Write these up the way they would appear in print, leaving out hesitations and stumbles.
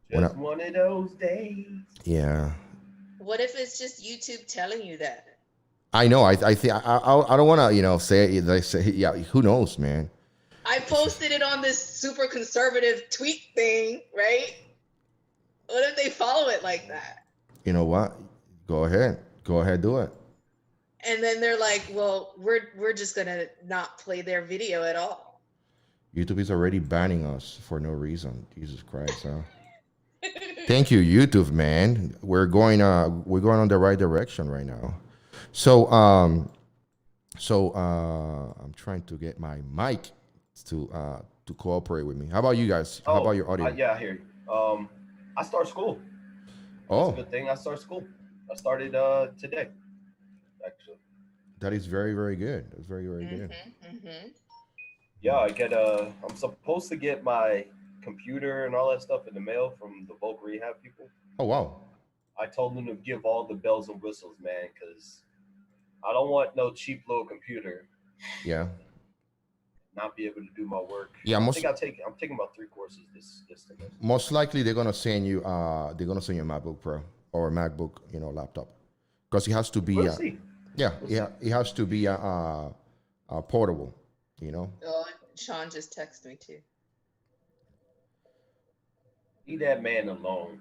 when I, Just one of those days. yeah, What if it's just YouTube telling you that? I know. I think I don't want to say it. They say yeah. Who knows, man? I posted it on this super conservative tweet thing, right? What if they follow it like that? You know what? Go ahead, do it. And then they're like, "Well, we're just gonna not play their video at all." YouTube is already banning us for no reason. Jesus Christ, huh? Thank you, YouTube, man. We're going on the right direction right now. So I'm trying to get my mic to cooperate with me. How about you guys? How about Oh, your audio? yeah, I hear you. I start school. That's a Oh, good thing. I start school. I started today, actually. that is very very good. That's very very good. Mhm. Mhm. Yeah, I get I'm supposed to get my computer and all that stuff in the mail from the Voc Rehab people. Oh wow. I told them to give all the bells and whistles, man, because I don't want no cheap little computer Yeah. not be able to do my work. Yeah. I'm taking about 3 courses this semester. Most likely they're gonna send you a MacBook Pro or a MacBook laptop because it has to be We'll see. yeah, We'll yeah, see. it has to be portable. You know. Oh, Sean just texted me too. Leave that man alone.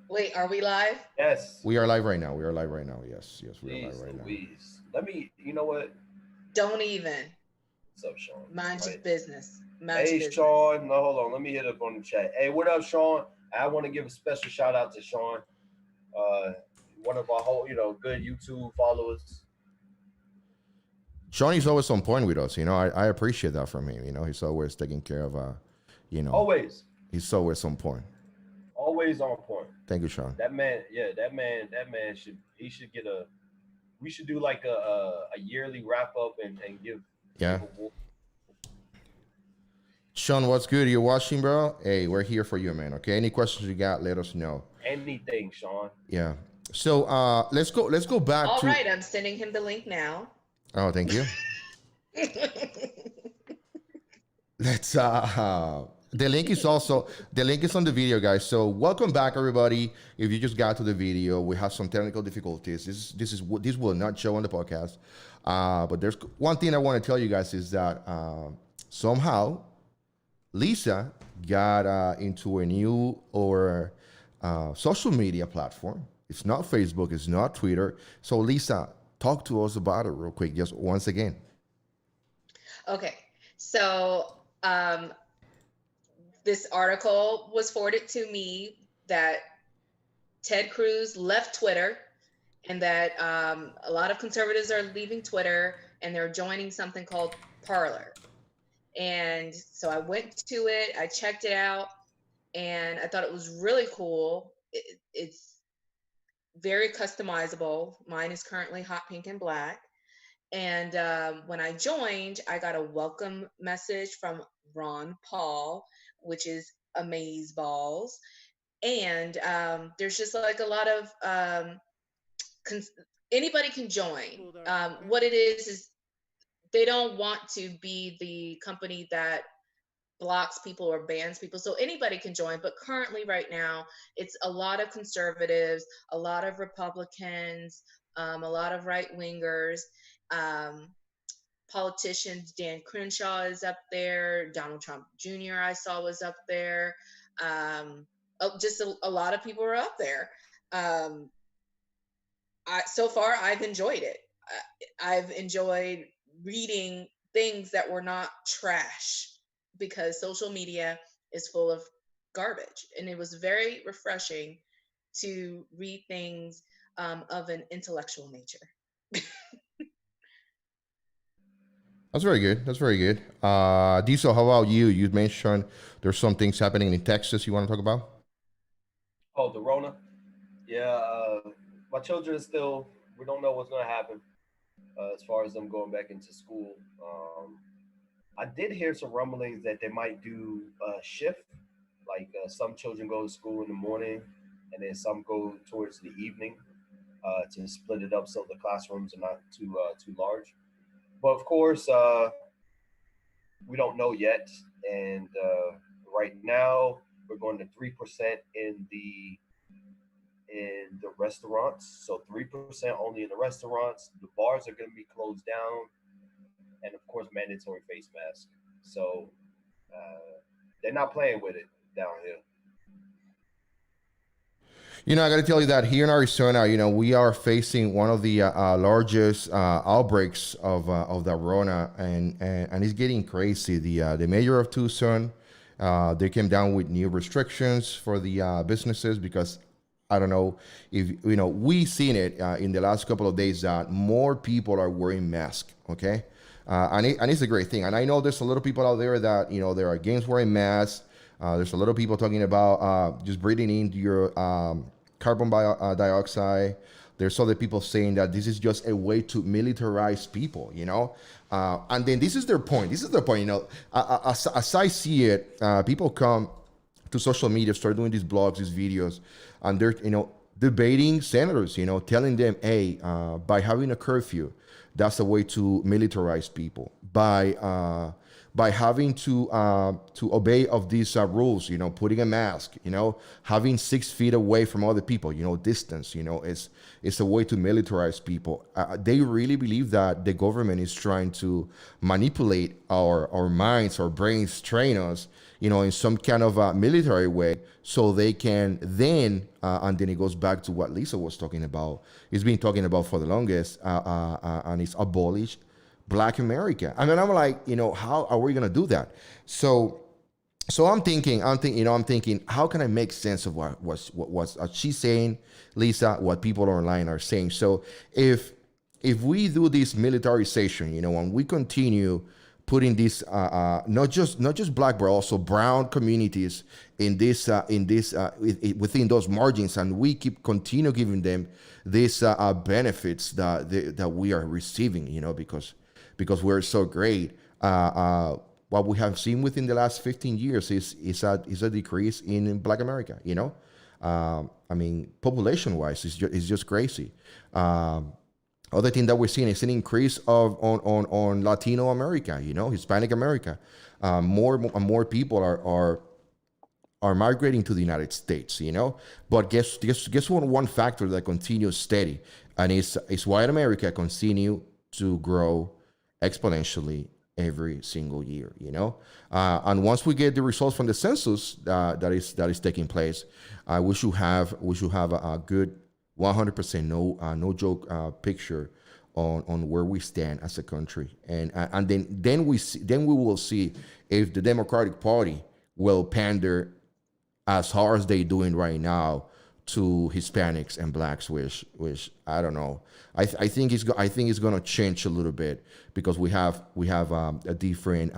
Wait, are we live? Yes. We are live right now. We are live right now. Yes, yes, we are live Jeez right now. Louise. Let me. You know what? Don't even. What's up, Sean? Mind your Right. business. Mind your Hey, business. Sean. No, hold on. Let me hit up on the chat. Hey, what up, Sean? I want to give a special shout out to Sean, uh, one of our whole, good YouTube followers. Johnny's always on point with us. I appreciate that from him. He's always taking care of you know, Always, he's always on point. always on point. Thank you, Sean. That man, yeah, that man should get a. We should do like a yearly wrap up and Yeah. give a Sean, what's good? You're watching, bro? Hey, we're here for you, man. Okay. Any questions you got, let us know. anything, Sean. Yeah. So let's go back All to right, I'm sending him the link now. oh, thank you. Let's the link is on the video, guys. So welcome back, everybody. If you just got to the video, we have some technical difficulties. This will not show on the podcast. But there's one thing I want to tell you guys is that somehow Lisa got into a new or social media platform. It's not Facebook. It's not Twitter. So Lisa, talk to us about it real quick, just once again. Okay, so this article was forwarded to me that Ted Cruz left Twitter and that a lot of conservatives are leaving Twitter and they're joining something called Parler. And so I went to it, I checked it out, and I thought it was really cool. It's very customizable. Mine is currently hot pink and black. And when I joined, I got a welcome message from Ron Paul, which is Amaze Balls. And there's just like a lot of cons- anybody can join. What it is they don't want to be the company that blocks people or bans people. So anybody can join. But currently, right now, it's a lot of conservatives, a lot of Republicans, a lot of right wingers. Um, Politicians, Dan Crenshaw is up there. Donald Trump Jr. I saw was up there. Just a lot of people are up there. Um, so far, I've enjoyed it. I've enjoyed reading things that were not trash because social media is full of garbage. And it was very refreshing to read things of an intellectual nature. That's very good. That's very good. Diesel, how about you? You mentioned there's some things happening in Texas you want to talk about? Oh, the Rona. Yeah, my children still. We don't know what's gonna happen as far as them going back into school. I did hear some rumblings that they might do a shift, like some children go to school in the morning, and then some go towards the evening to split it up so the classrooms are not too large. But of course, we don't know yet, and right now. We're going to 3% in the restaurants. So 3% only in the restaurants. The bars are going to be closed down, and of course, mandatory face mask. So they're not playing with it down here. I got to tell you that here in Arizona, we are facing one of the largest outbreaks of the Rona, and it's getting crazy. The mayor of Tucson, they came down with new restrictions for the businesses because I don't know if we seen it in the last couple of days that more people are wearing masks. Okay, and it's a great thing. And I know there's a lot of people out there that they're against wearing masks. There's a lot of people talking about just breathing in your carbon dioxide. There's other people saying that this is just a way to militarize people, and then this is their point. This is their point, as I see it, people come to social media, start doing these blogs, these videos, and they're, debating senators, telling them, hey, by having a curfew, that's a way to militarize people. By having to obey of these rules, putting a mask, having 6 feet away from other people, distance, is a way to militarize people. They really believe that the government is trying to manipulate our minds, our brains, train us, in some kind of a military way, so they can then, and then it goes back to what Lisa was talking about. It's been talking about for the longest, and it's abolish Black America. I mean, I'm like, how are we gonna do that? So I'm thinking, how can I make sense of what she's saying, Lisa, what people online are saying? So if we do this militarization, and we continue putting this not just Black but also brown communities in this within those margins, and we continue giving them these benefits that we are receiving, because we're so great. What we have seen within the last 15 years is a decrease in Black America. I mean, population-wise, it's just crazy. Other thing that we're seeing is an increase on Latino America, Hispanic America. More and more people are migrating to the United States, But guess what? One factor that continues steady, and is white America continue to grow exponentially every single year, and once we get the results from the census that is taking place, we should have a good 100% no joke picture on where we stand as a country, and then we will see if the Democratic Party will pander as hard as they doing right now to Hispanics and Blacks, which I don't know. I think it's going to change a little bit, because we have a different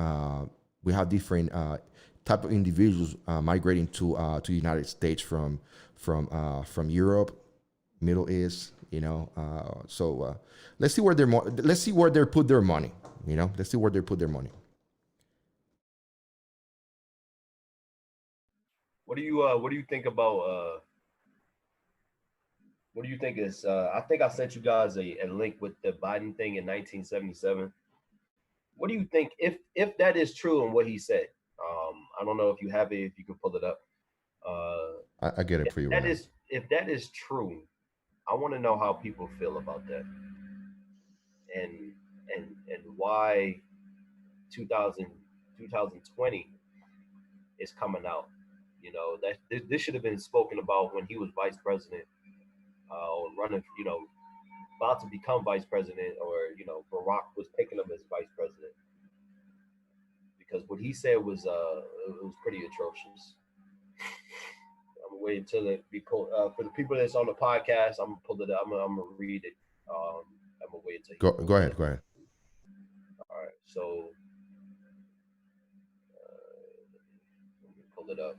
type of individuals migrating to the United States from Europe, Middle East. So let's see where they put their money. Let's see where they put their money. What do you think about? What do you think is? I think I sent you guys a link with the Biden thing in 1977. What do you think if that is true and what he said? I don't know if you have it. If you can pull it up. I get it for you. If that is true, I want to know how people feel about that, and why 2020 is coming out. That this should have been spoken about when he was vice president, or running, about to become vice president, or Barack was picking him as vice president, because what he said was it was pretty atrocious. I'm gonna wait until it be pulled for the people that's on the podcast. I'm gonna pull it up. I'm gonna read it. I'm gonna wait until go ahead. Go ahead. All right, so let me pull it up.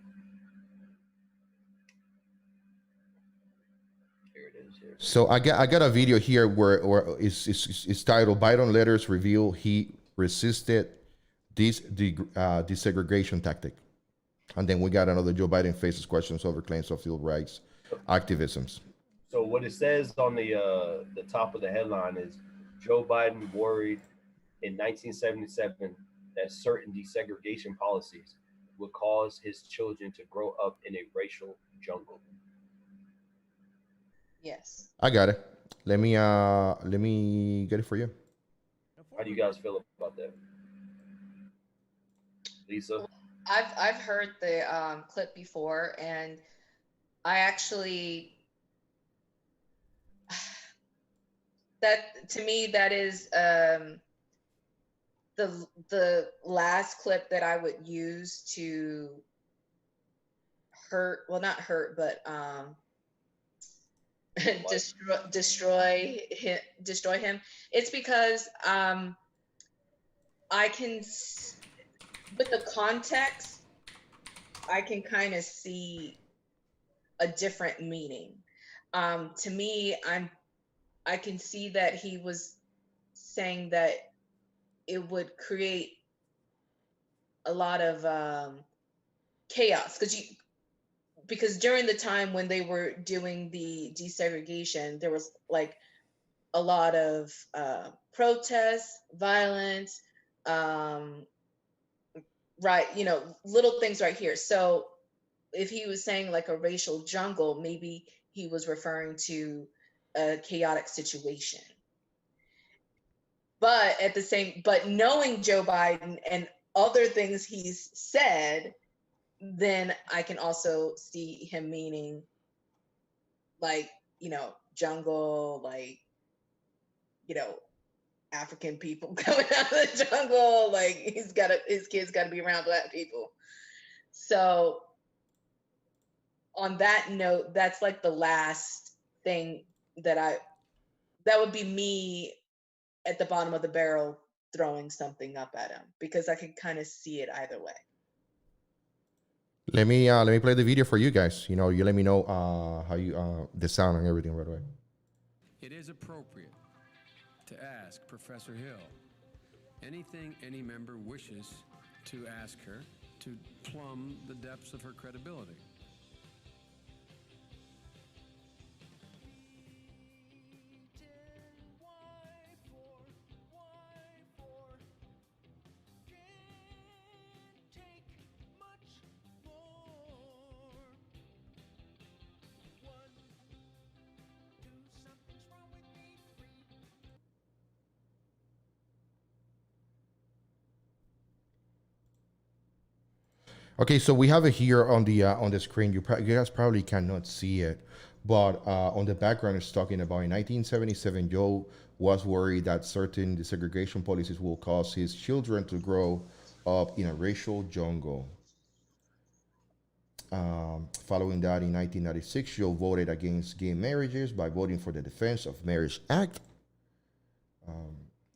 So I got a video here where it's titled "Biden Letters Reveal He Resisted This Desegregation Tactic," and then we got another Joe Biden faces questions over claims of civil rights activisms. So what it says on the top of the headline is Joe Biden worried in 1977 that certain desegregation policies would cause his children to grow up in a racial jungle. Yes. I got it. Let me get it for you. How do you guys feel about that, Lisa? I've heard the clip before, and I actually that to me that is the last clip that I would use to hurt, well, not hurt, but destroy him. It's because I can, with the context, I can kind of see a different meaning. To me, I can see that he was saying that it would create a lot of chaos, because during the time when they were doing the desegregation, there was like a lot of protests, violence, right, little things right here. So if he was saying like a racial jungle, maybe he was referring to a chaotic situation. But but knowing Joe Biden and other things he's said, then I can also see him meaning like, jungle, like, African people coming out of the jungle, like his kids gotta be around Black people. So on that note, that's like the last thing that would be me at the bottom of the barrel throwing something up at him, because I can kind of see it either way. Let me play the video for you guys. You let me know how you the sound and everything right away. It is appropriate to ask Professor Hill anything any member wishes to ask her to plumb the depths of her credibility. Okay, so we have it here on the screen. You guys probably cannot see it, but on the background it's talking about in 1977, Joe was worried that certain desegregation policies will cause his children to grow up in a racial jungle. Following that, in 1996, Joe voted against gay marriages by voting for the Defense of Marriage Act.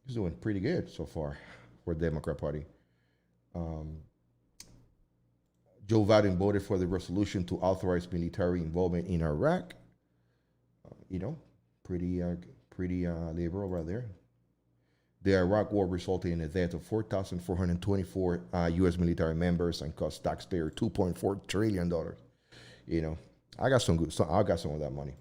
He's doing pretty good so far for the Democrat Party. Joe Biden voted for the resolution to authorize military involvement in Iraq. Pretty liberal right there. The Iraq War resulted in the death of 4,424 U.S. military members and cost taxpayers $2.4 trillion. I got some of that money.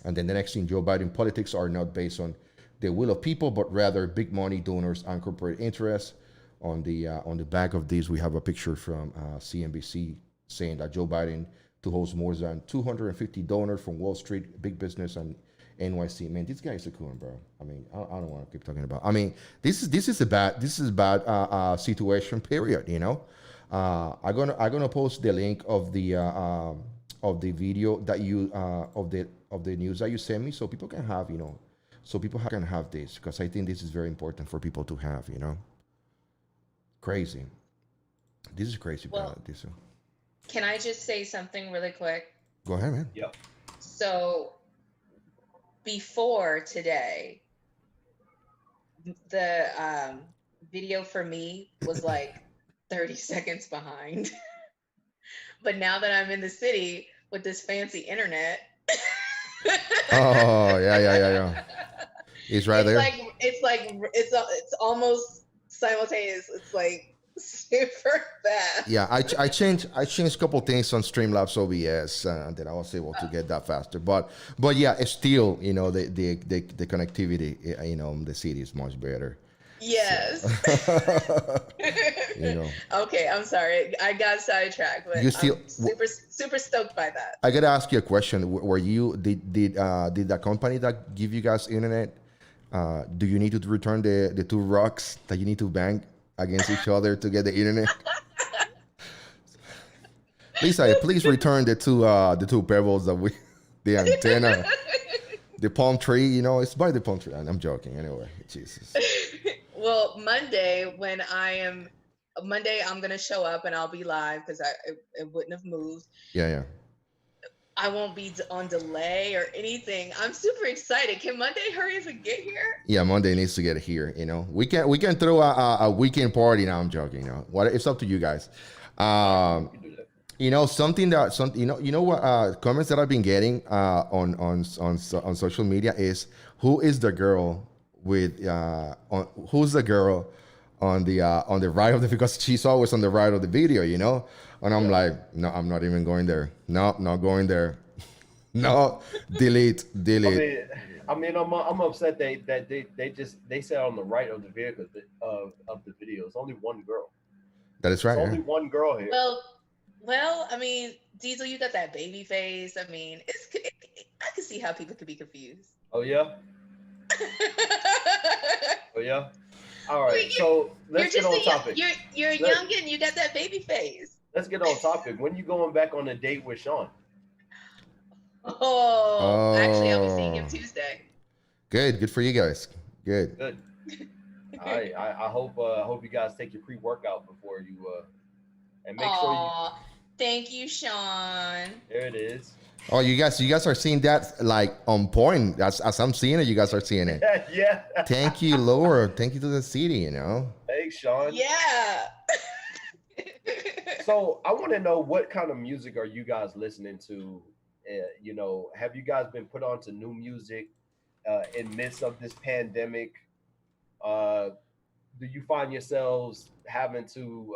And then the next thing, Joe Biden politics are not based on the will of people, but rather big money donors and corporate interests. On the back of this, we have a picture from CNBC saying that Joe Biden to host more than 250 donors from Wall Street, big business, and NYC. Man, this guy is a coon, bro. I mean, I don't want to keep talking about. I mean, this is a bad situation. Period. I'm gonna post the link of the video that you of the news that you sent me, so people can have can have this, because I think this is very important for people to have. Crazy. This is crazy, well, bro. Can I just say something really quick? Go ahead, man. Yep. So before today, the video for me was like 30 seconds behind. But now that I'm in the city with this fancy internet. Oh, yeah. He's right there. It's almost simultaneous. It's like super fast. Yeah, I changed a couple things on Streamlabs OBS, and then I was able to get that faster. But yeah, it's still the connectivity in the city is much better. Yes. So. You know, Okay, I'm sorry. I got sidetracked, but you still. I'm super stoked by that. I gotta ask you a question. Were you did the company that give you guys internet? Do you need to return the two rocks that you need to bang against each other to get the internet? Lisa, please return the two pebbles that we the antenna, the palm tree. You know, it's by the palm tree. I'm joking. Anyway, Jesus. Well, Monday, I'm gonna show up and I'll be live because it wouldn't have moved. Yeah, yeah. I won't be on delay or anything. I'm super excited. Can Monday hurry up and get here? Yeah, Monday needs to get here. You know, we can throw a weekend party. Now I'm joking. You know, what it's up to you guys. Um, You do that. you know something that some you know what comments that I've been getting on social media is who is the girl with who's the girl on the right of the because she's always on the right of the video, you know, and I'm like, no, I'm not even going there. No, not going there. No, delete, I delete. mean, I'm upset they said on the right of the vehicle of the video. It's only one girl. That is It's right. only Yeah. one girl here. Well, I mean, Diesel, you got that baby face. I mean, I can see how people could be confused. Oh yeah. Oh yeah. All right. Wait, So let's get you're on just a topic. you're Let- young and you got that baby face. Let's get on topic. When you going back on a date with Sean? Oh, actually, I'll be seeing him Oh. Tuesday. Good for you guys. Good. Good. All right. I hope you guys take your pre-workout before you and make sure you. Aw, thank you, Sean. There it is. Oh, you guys are seeing that like on point. As I'm seeing it, you guys are seeing it. Yeah. Thank you, Lord. Thank you to the city. You know. Hey, Sean. Yeah. So I want to know what kind of music are you guys listening to? You know, have you guys been put onto new music in midst of this pandemic? Do you find yourselves having to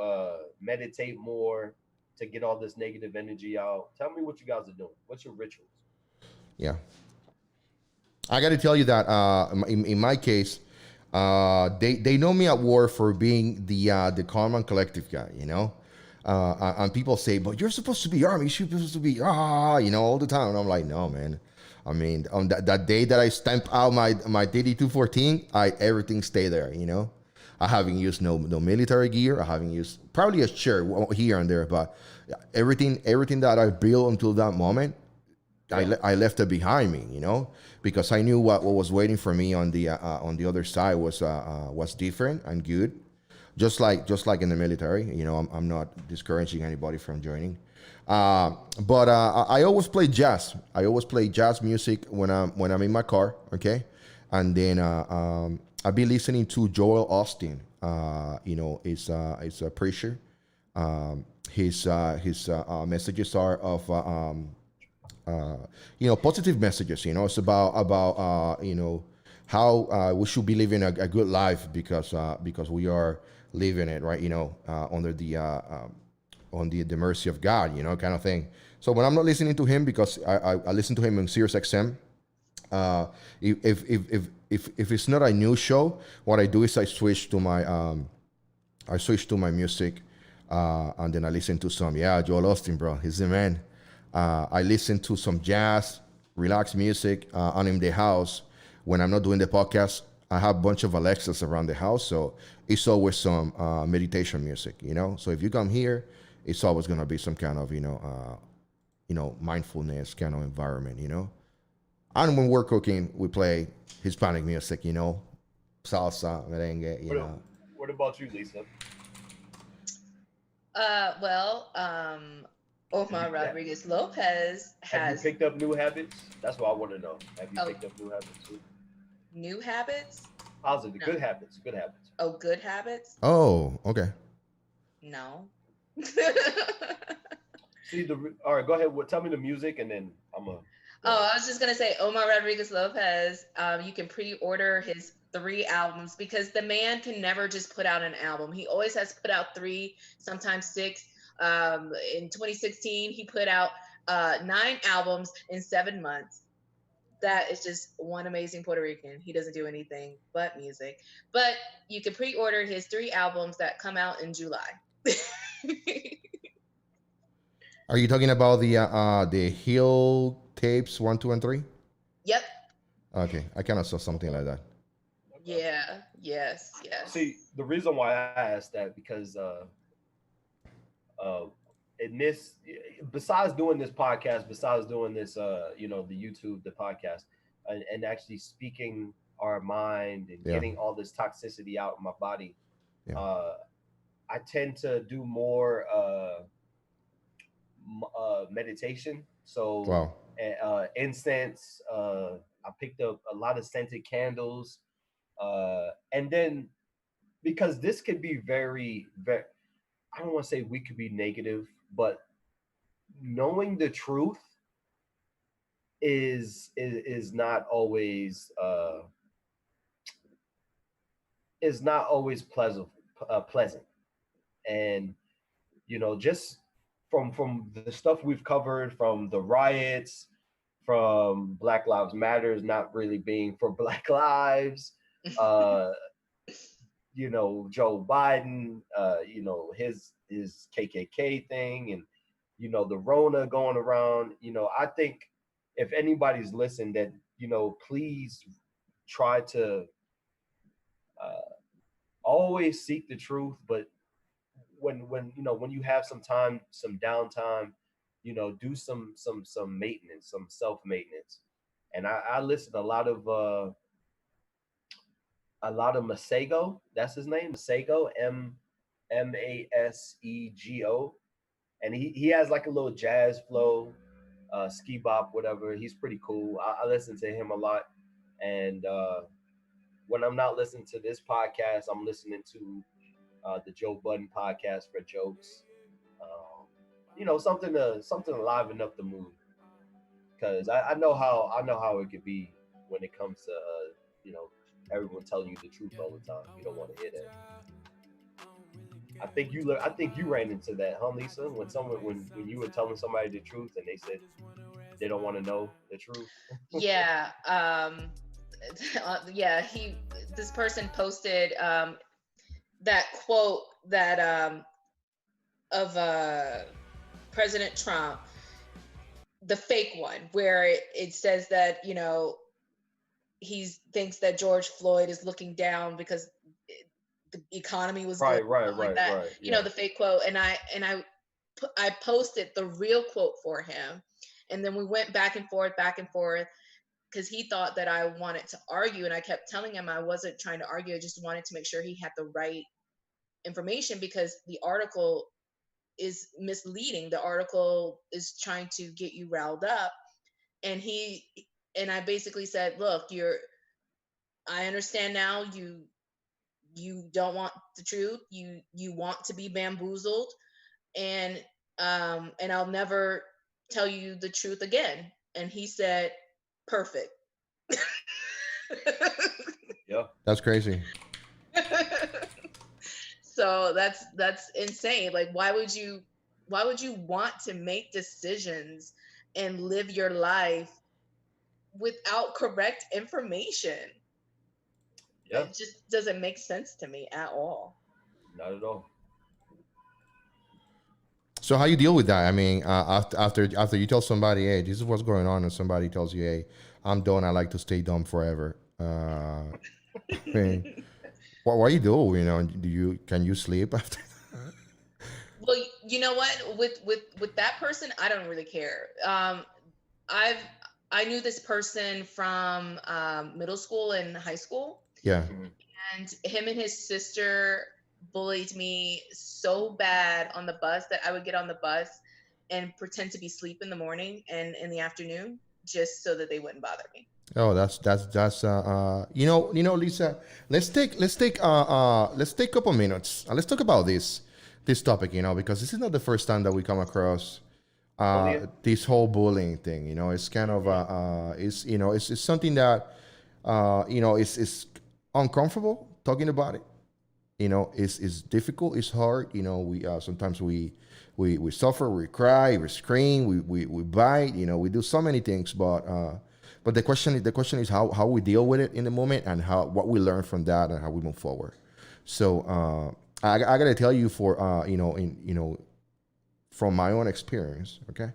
meditate more to get all this negative energy out? Tell me what you guys are doing. What's your rituals? Yeah. I got to tell you that in my case, they know me at work for being the calm and collective guy, you know. And people say, "But you're supposed to be army. You're supposed to be you know, all the time." And I'm like, "No, man. I mean, on that day that I stamp out my DD214, everything stay there, you know. I haven't used no military gear. I haven't used probably a shirt here and there, but everything that I built until that moment, I left it behind me, you know, because I knew what was waiting for me on the other side was different and good, just like in the military. You know, I'm not discouraging anybody from joining, but I always play jazz. I always play jazz music when I'm in my car, okay, and then I've been listening to Joel Austin. You know, it's a preacher. His messages are of you know, positive messages. You know, it's about you know, how we should be living a good life because we are living it right. You know, under the on the mercy of God. You know, kind of thing. So when I'm not listening to him, because I listen to him on Sirius XM. If it's not a new show, what I do is I switch to my music, and then I listen to some Joel Austin, bro. He's the man. I listen to some jazz, relaxed music, and in the house when I'm not doing the podcast. I have a bunch of Alexas around the house, so it's always some meditation music, you know. So if you come here, it's always gonna be some kind of you know mindfulness kind of environment, you know. And when we're cooking, we play Hispanic music, you know, salsa, merengue, you know. What about you, Lisa? Well, Omar Yeah. Rodriguez Lopez Have you has picked up new habits? That's what I want to know. Have you Oh. picked up new habits? Too? new habits. Positive, No. good habits, good habits. Oh, good habits? Oh, okay. No. See all right. Go ahead. Tell me the music, and then I'm a. Oh, I was just gonna say Omar Rodriguez Lopez. You can pre-order his 3 albums because the man can never just put out an album. He always has put out 3, sometimes 6. In 2016, he put out 9 albums in 7 months. that is just one amazing Puerto Rican. He doesn't do anything but music. But you can pre-order his 3 albums that come out in July. Are you talking about the Hill tapes 1, 2, and 3? Yep. Okay, I kind of saw something like that. Yeah. Yes. Yes. See, the reason why I asked that because in this, besides doing this podcast, besides doing this, you know, the YouTube, the podcast, and actually speaking our mind and getting all this toxicity out of my body, I tend to do more meditation. So incense. I picked up a lot of scented candles, and then because this could be very, very. I don't want to say we could be negative, but knowing the truth is not always pleasant, and you know, just from the stuff we've covered, from the riots, from Black Lives Matters not really being for Black lives, you know, Joe Biden, you know, his KKK thing, and you know, the Rona going around. You know, I think if anybody's listened, that you know, please try to always seek the truth. But when you know, when you have some time, some downtime, you know, do some maintenance, some self maintenance. And I listen to a lot of Masego. That's his name, Masego, Masego, and he has like a little jazz flow, ski bop, whatever. He's pretty cool. I listen to him a lot, and when I'm not listening to this podcast, I'm listening to the Joe Budden podcast for jokes. You know, something to liven up the mood, because I know how it could be when it comes to you know, everyone telling you the truth all the time. You don't want to hear that. I think you ran into that, huh, Lisa? When you were telling somebody the truth and they said they don't want to know the truth. Yeah. Yeah. This person posted that quote that of President Trump, the fake one, where it says that, you know, he thinks that George Floyd is looking down because the economy was right. You know, the fake quote, and I posted the real quote for him, and then we went back and forth because he thought that I wanted to argue, and I kept telling him I wasn't trying to argue. I just wanted to make sure he had the right information, because the article is misleading. The article is trying to get you riled up, and I basically said, look, I understand now you don't want the truth. You want to be bamboozled, and I'll never tell you the truth again. And he said, perfect. Yeah. That's crazy. So that's insane. Like, why would you want to make decisions and live your life without correct information? Yeah. It just doesn't make sense to me at all. Not at all. So how you deal with that? I mean, after you tell somebody, hey, this is what's going on, and somebody tells you, hey, I'm done. I like to stay dumb forever. I mean, what do you do? You know, can you sleep after that? Well, you know what? With that person, I don't really care. I knew this person from middle school and high school. Yeah. And him and his sister bullied me so bad on the bus that I would get on the bus and pretend to be asleep in the morning and in the afternoon, just so that they wouldn't bother me. Oh, that's you know, Lisa, let's take a couple minutes. Let's talk about this topic, you know, because this is not the first time that we come across this whole bullying thing. You know, it's kind of it's something that you know, it's uncomfortable talking about it. You know, it's difficult, it's hard. You know, we sometimes we suffer, we cry, we scream, we bite. You know, we do so many things, but But the question is how we deal with it in the moment, and how what we learn from that, and how we move forward. So I gotta tell you, for from my own experience, okay,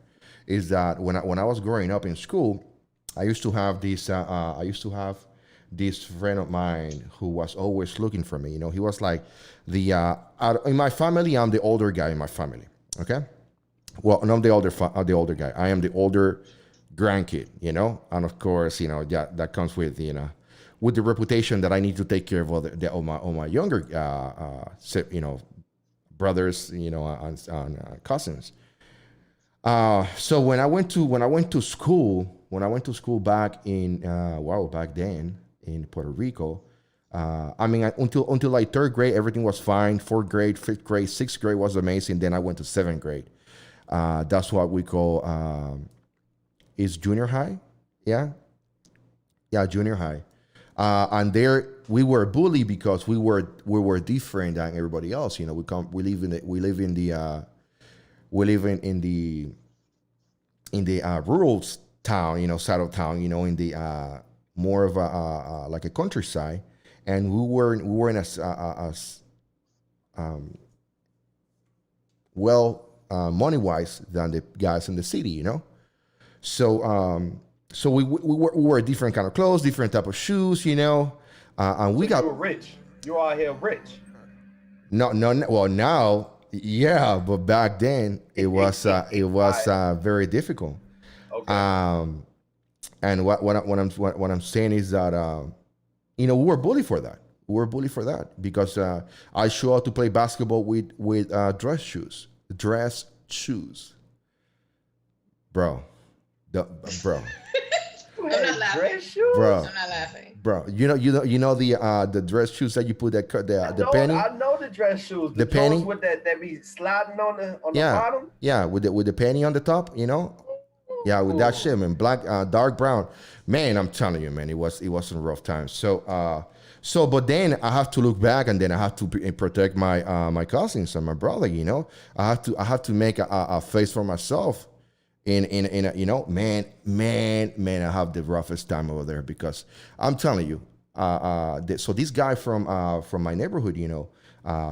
is that when I was growing up in school, I used to have this friend of mine who was always looking for me. He was like in my family, I'm the older guy in my family. Okay, well, and I'm the older guy. I am the older grandkid. And of course, that comes with with the reputation that I need to take care of all my younger brothers, and cousins. So when I went to school back in back then in Puerto Rico, I mean, until like third grade, everything was fine. Fourth grade, fifth grade, sixth grade was amazing. Then I went to seventh grade. That's what we call is junior high. Yeah, yeah, junior high. And there we were bullied because we were different than everybody else. We live in the rural town, side of town, in the more of a like a countryside, and we were in well, money wise, than the guys in the city. So we wore different kind of clothes, different type of shoes, and So we you got were rich. You out here rich. no, well, now, yeah, but back then it was Right. very difficult. Okay. Um, and what I'm saying is that we were bullied for that. We were bullied for that because I show up to play basketball with dress shoes, bro, the, bro, You I'm had not laughing. dress shoes. bro, I'm not laughing. bro. The dress shoes that you put the penny, I know the dress shoes. the The Jones penny, with that be sliding on the yeah, bottom. yeah, with the penny on the top, yeah, with that shit, man, black, dark brown, man. I'm telling you, man, it was a rough time. But then I have to look back, and then I have to protect my cousins and my brother. I have to make a face for myself. In a, man, I have the roughest time over there because I'm telling you. So this guy from my neighborhood,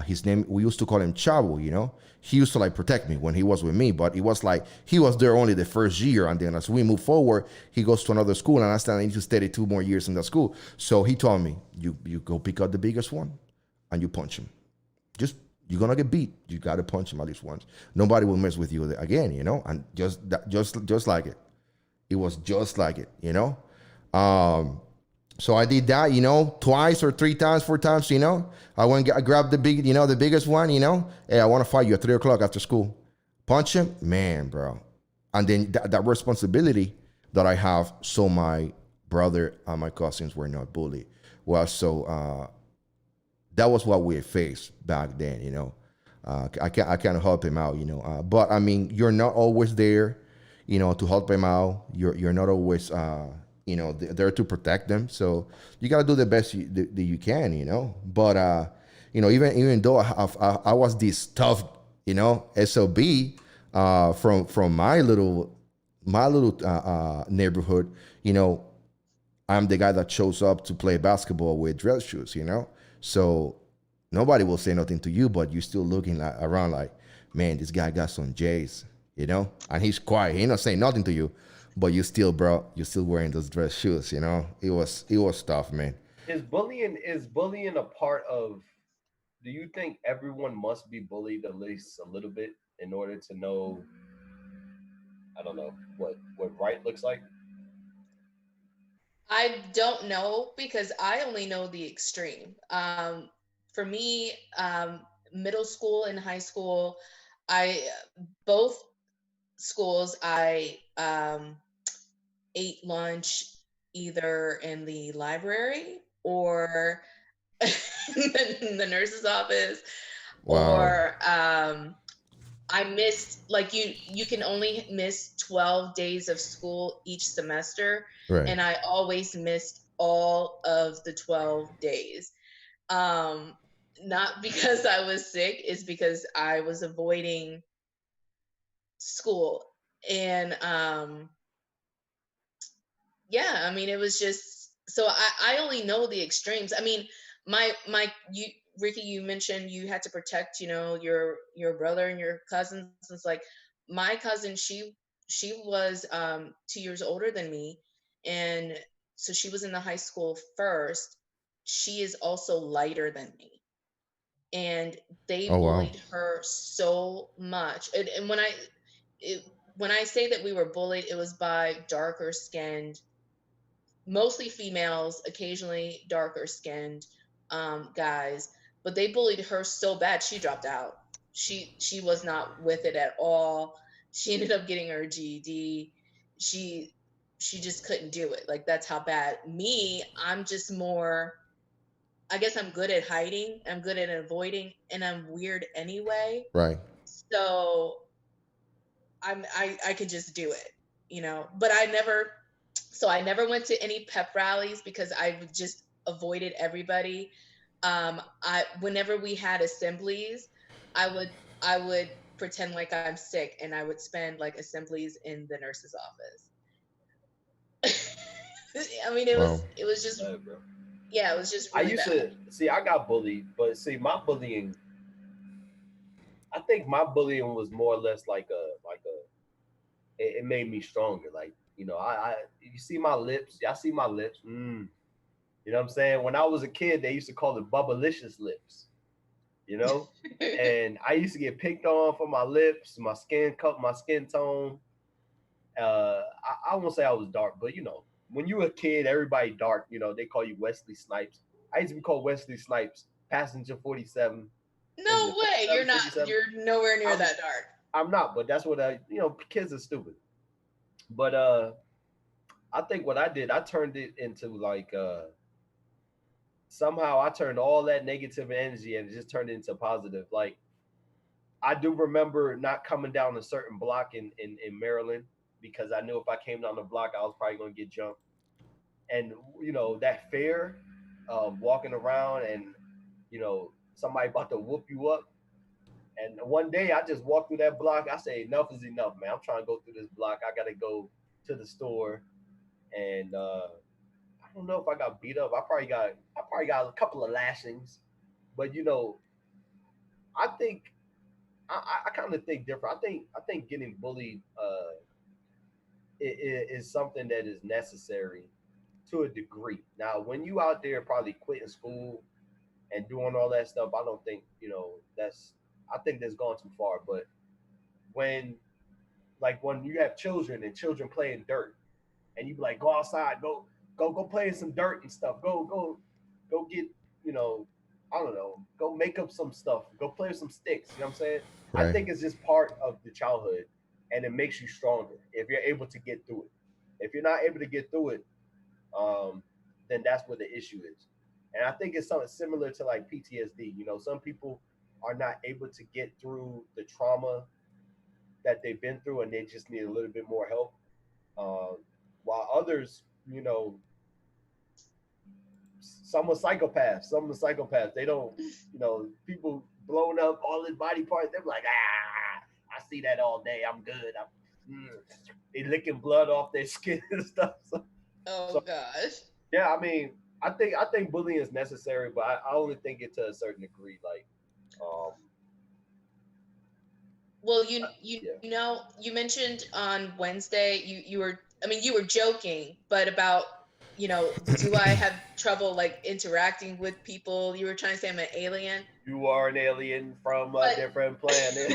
his name, we used to call him Chavo. He used to like protect me when he was with me, but it was like he was there only the first year, and then as we move forward, he goes to another school, and I still need to stay 2 more years in that school. So he told me, you go pick out the biggest one, and you punch him. Just you're gonna get beat. You gotta punch him at least once. Nobody will mess with you again, and just like it. It was just like it. So I did that, twice or three times, four times. I went I grabbed the biggest one. Hey, I want to fight you at 3 o'clock after school. Punch him, man, bro. And then that responsibility that I have, so my brother and my cousins were not bullied. Well, so that was what we faced back then. I can't help him out. But I mean, you're not always there, to help him out. You're not always there to protect them. So you gotta do the best that you can. But even though I was this tough, sob, from my little neighborhood, I'm the guy that shows up to play basketball with dress shoes. So nobody will say nothing to you, but you're still looking around like, man, this guy got some J's, and he's quiet. He not saying nothing to you, but you still, bro, you're still wearing those dress shoes. It was tough, man. Is bullying a part of? Do you think everyone must be bullied at least a little bit in order to know? I don't know what right looks like. I don't know because I only know the extreme. For me, middle school and high school, I both schools I ate lunch either in the library or in the nurse's office, Wow. or I missed, like, you can only miss 12 days of school each semester, Right. and I always missed all of the 12 days. Um Not because I was sick, it's because I was avoiding school. And yeah, I mean, it was just so I only know the extremes. I mean, my you Ricky, you mentioned you had to protect, your brother and your cousins. It's like my cousin, she was 2 years older than me, and so she was in the high school first. She is also lighter than me, and they Oh wow. bullied her so much. And it, when I say that we were bullied, it was by darker skinned, mostly females, occasionally darker skinned guys, but they bullied her so bad she dropped out. She was not with it at all. She ended up getting her GED. She she just couldn't do it. Like that's how bad. Me, I'm just more. I guess I'm good at hiding. I'm good at avoiding, and I'm weird anyway. Right. So I could just do it. But I never went to any pep rallies because I just avoided everybody. I Whenever we had assemblies, I would I would pretend like I'm sick, and I would spend like assemblies in the nurse's office. I mean, it Wow. was it was just Bro. yeah, it was just I really used bad. to see. I got bullied, but see, my bullying. I think my bullying was more or less it made me stronger. Like I you see my lips. Y'all see my lips. You know what I'm saying? When I was a kid, they used to call it bubblicious lips. You know, and I used to get picked on for my lips, my skin cut, my skin tone. I won't say I was dark, but when you were a kid, everybody dark. They call you Wesley Snipes. I used to be called Wesley Snipes, passenger 47. Was No it way, 47, 57? you're nowhere near I'm that dark. I'm not, but that's what kids are stupid. But I think what I did, I turned it into like somehow I turned all that negative energy and just turned it into positive. Like I do remember not coming down a certain block in Maryland because I knew if I came down the block, I was probably going to get jumped. And that fear of walking around and somebody about to whoop you up. And one day I just walked through that block. I say enough is enough, man. I'm trying to go through this block. I got to go to the store, and I don't know if I got beat up. I probably got a couple of lashings, but I think I kind of think different. I think getting bullied is something that is necessary to a degree. Now, when you out there probably quitting school and doing all that stuff, I don't think that's. I think that's gone too far. But when when you have children and children play in dirt, and you be like, go outside, go play in some dirt and stuff. Go get you know I don't know, go make up some stuff. Go play with some sticks. You know what I'm saying? I Right. think it's just part of the childhood, and it makes you stronger if you're able to get through it. If you're not able to get through it, um, then that's where the issue is. And I think it's something similar to like PTSD. Some people are not able to get through the trauma that they've been through, and they just need a little bit more help. Um, while others, some are psychopaths. They don't, people blowing up all his body parts. They're like, I see that all day. I'm good. They licking blood off their skin and stuff. So Oh gosh. yeah, I mean, I think bullying is necessary, but I only think it to a certain degree. Like, um, Well, you yeah, know, you mentioned on Wednesday you were joking, but about, do I have trouble like interacting with people? You were trying to say I'm an alien. you are an alien from a But different planet.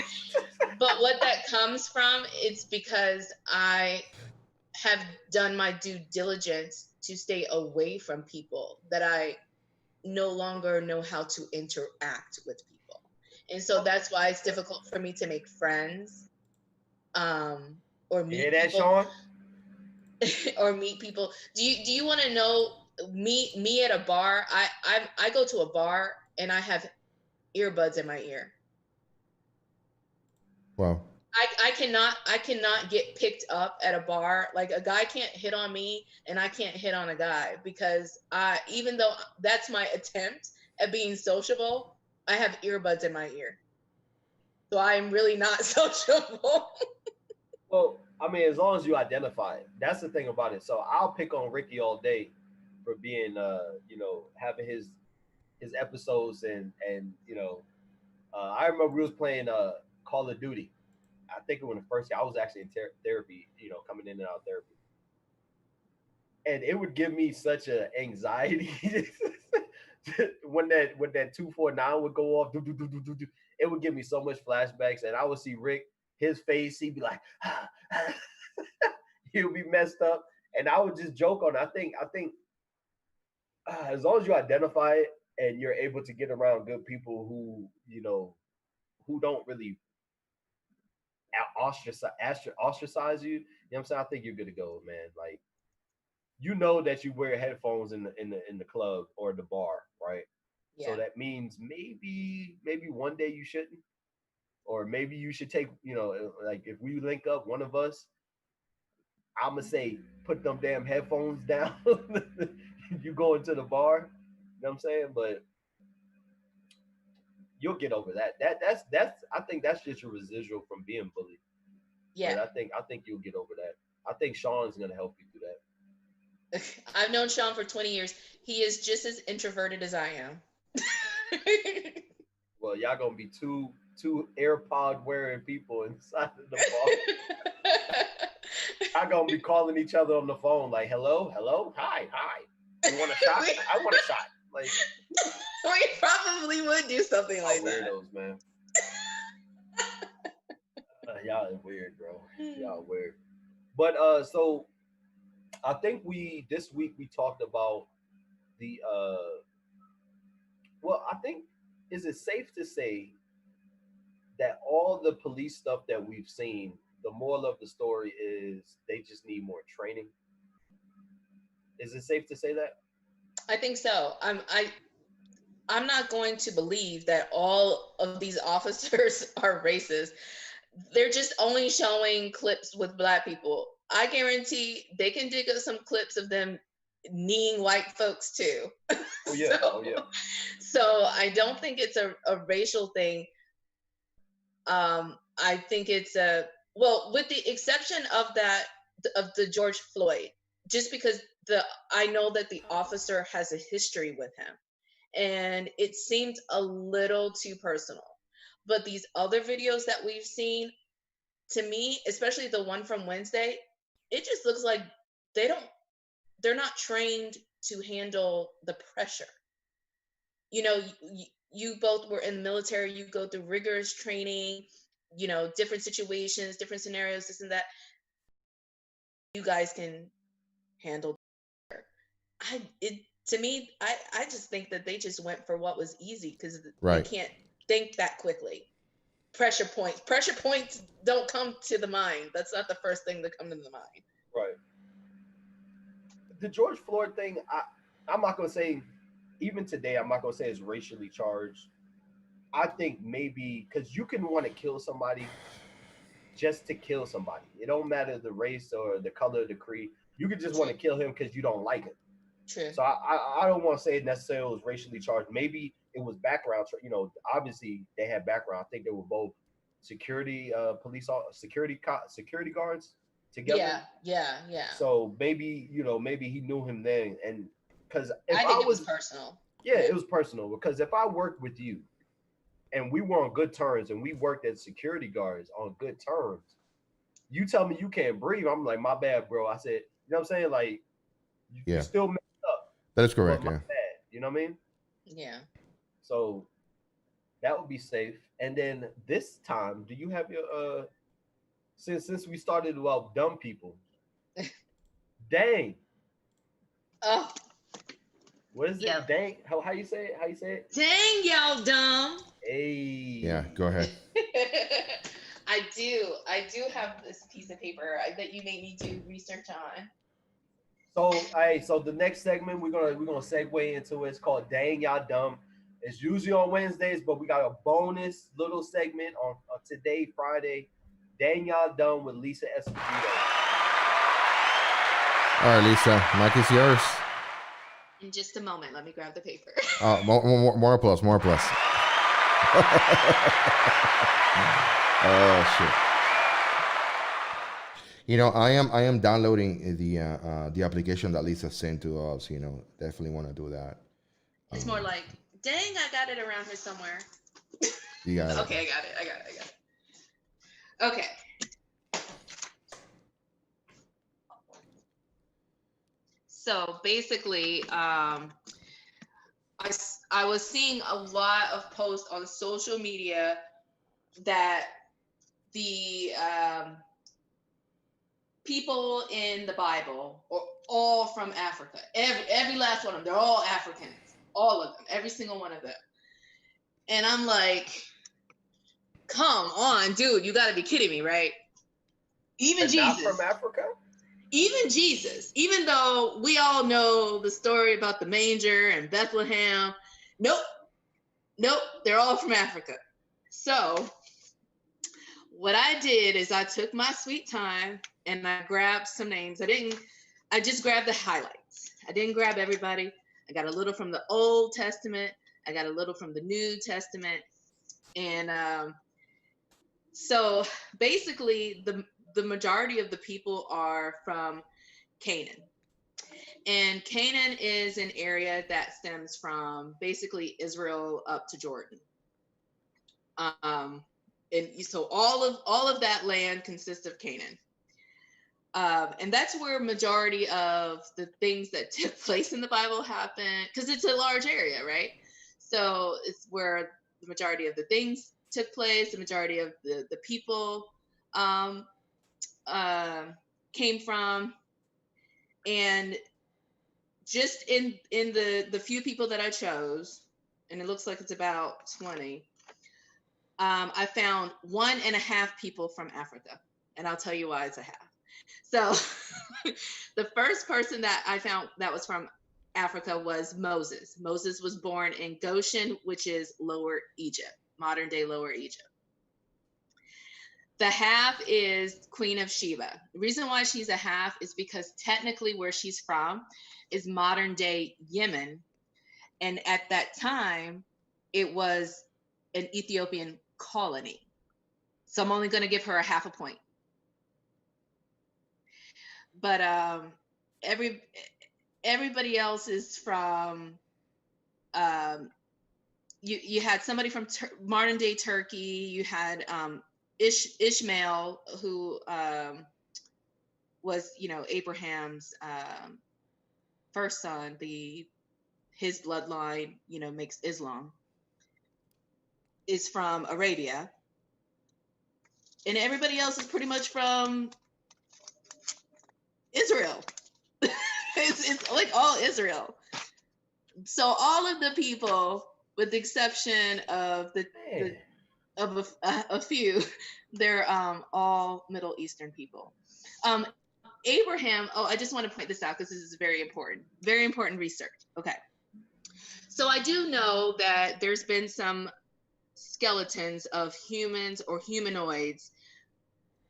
but what that comes from, it's because I have done my due diligence to stay away from people that I no longer know how to interact with people. And so Okay, that's why it's difficult for me to make friends, um, or you hear meet that, people. Sean? Or meet people. Do you want to know me at a bar? I go to a bar and I have earbuds in my ear. Wow. I cannot get picked up at a bar. Like a guy can't hit on me and I can't hit on a guy because I even though that's my attempt at being sociable, I have earbuds in my ear. So I am really not sociable. Well, I mean, as long as you identify it, that's the thing about it. So I'll pick on Ricky all day for being, having his episodes I remember we was playing Call of Duty. I think it was the first year. I was actually in therapy, coming in and out of therapy, and it would give me such a anxiety when that 249 would go off. It would give me so much flashbacks, and I would see Rick, his face, he'd be like, he'll be messed up, and I would just joke on it. I think as long as you identify it and you're able to get around good people who don't really ostracize you, you know what I'm saying? I think you're good to go, man. Like, that you wear headphones in the club or the bar, right? Yeah. So that means maybe one day you shouldn't, or maybe you should take, like if we link up, one of us, I'ma say put them damn headphones down. You go into the bar, you know what I'm saying? But you'll get over that. That's I think that's just your residual from being bullied. Yeah. But I think you'll get over that. I think Sean's gonna help you through that. I've known Sean for 20 years. He is just as introverted as I am. Well, y'all gonna be two AirPod wearing people inside of the bar. Y'all gonna be calling each other on the phone like, hello, hi. You want a shot? I want a shot. Like, we probably would do something like that. Weirdos, man. Y'all is weird, bro. Y'all weird. But so I think this week we talked about the I think, is it safe to say that all the police stuff that we've seen, the moral of the story is they just need more training? Is it safe to say that? I think so. I'm not going to believe that all of these officers are racist. They're just only showing clips with Black people. I guarantee they can dig up some clips of them kneeing white folks too. Oh yeah. So I don't think it's a racial thing. I think it's with the exception of the George Floyd, just because I know that the officer has a history with him, and it seemed a little too personal. But these other videos that we've seen, to me, especially the one from Wednesday, it just looks like they're not trained to handle the pressure. You both were in the military, you go through rigorous training, different situations, different scenarios, this and that. You guys can handle. To me, I just think that they just went for what was easy because they can't think that quickly. Pressure points don't come to the mind. That's not the first thing that comes to the mind. Right. The George Floyd thing, I'm not gonna say, even today, I'm not gonna say it's racially charged. I think maybe because you can want to kill somebody just to kill somebody. It don't matter the race or the color of the creed. You could just want to kill him because you don't like him. True. So I don't want to say it necessarily was racially charged. Maybe it was background. Obviously they had background. I think they were both security guards together. Yeah. So maybe he knew him then, and because I think it was personal. Yeah, it was personal because if I worked with you and we were on good terms and we worked as security guards on good terms, you tell me you can't breathe, I'm like, my bad, bro. I said, you know what I'm saying? Like, you still messed up. That is correct, yeah. Bad, you know what I mean? Yeah. So that would be safe. And then this time, do you have your since we started about dumb people? Dang. Oh. What is it? Yep. Dang. How you say it? Dang, y'all dumb. Hey. Yeah, go ahead. I do have this piece of paper that you may need to research on. So the next segment we're gonna segue into it's called Dang Y'all Dumb. It's usually on Wednesdays, but we got a bonus little segment on today, Friday. Dang Y'all Dumb with Lisa Esposito. All right, Lisa, mic is yours. In just a moment, let me grab the paper. More applause. Oh shit. I am downloading the application that Lisa sent to us. Definitely want to do that. It's more like, dang, I got it around here somewhere. You got it. Okay, I got it. Okay. So basically, I was seeing a lot of posts on social media that the people in the Bible are all from Africa. Every last one of them, they're all Africans. All of them, every single one of them. And I'm like, come on, dude, you gotta be kidding me, right? Even They're not Jesus. from Africa? Even Jesus, even though we all know the story about the manger and Bethlehem, nope, they're all from Africa. So what I did is I took my sweet time and I grabbed some names. I just grabbed the highlights. I didn't grab everybody. I got a little from the Old Testament. I got a little from the New Testament. And so basically the majority of the people are from Canaan. And Canaan is an area that stems from basically Israel up to Jordan. And so all of that land consists of Canaan. And that's where majority of the things that took place in the Bible happen, because it's a large area, right? So it's where the majority of the things took place, the majority of the people came from. And just in the few people that I chose, and it looks like it's about 20, I found 1.5 people from Africa. And I'll tell you why it's a half. So the first person that I found that was from Africa was Moses. Moses was born in Goshen, which is Lower Egypt, modern day Lower Egypt. The half is Queen of Sheba. The reason why she's a half is because technically where she's from is modern day Yemen. And at that time, it was an Ethiopian colony. So I'm only going to give her a half a point. But everybody else is from, you had somebody from modern day Turkey. You had Ishmael, who was, Abraham's first son. His bloodline, makes Islam, is from Arabia. And everybody else is pretty much from Israel. it's like all Israel. So all of the people, with the exception of a few, they're all Middle Eastern people. Abraham, I just want to point this out because this is very important research. Okay. So I do know that there's been some skeletons of humans or humanoids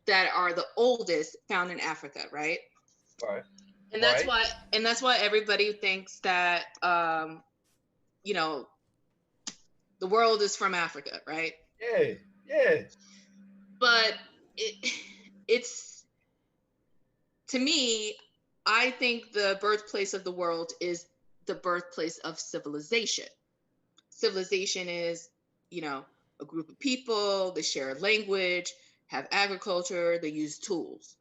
that are the oldest found in Africa, right? Right. And that's why everybody thinks that the world is from Africa, right? Yeah. But it's, to me, I think the birthplace of the world is the birthplace of civilization. Civilization is, a group of people, they share a language, have agriculture, they use tools.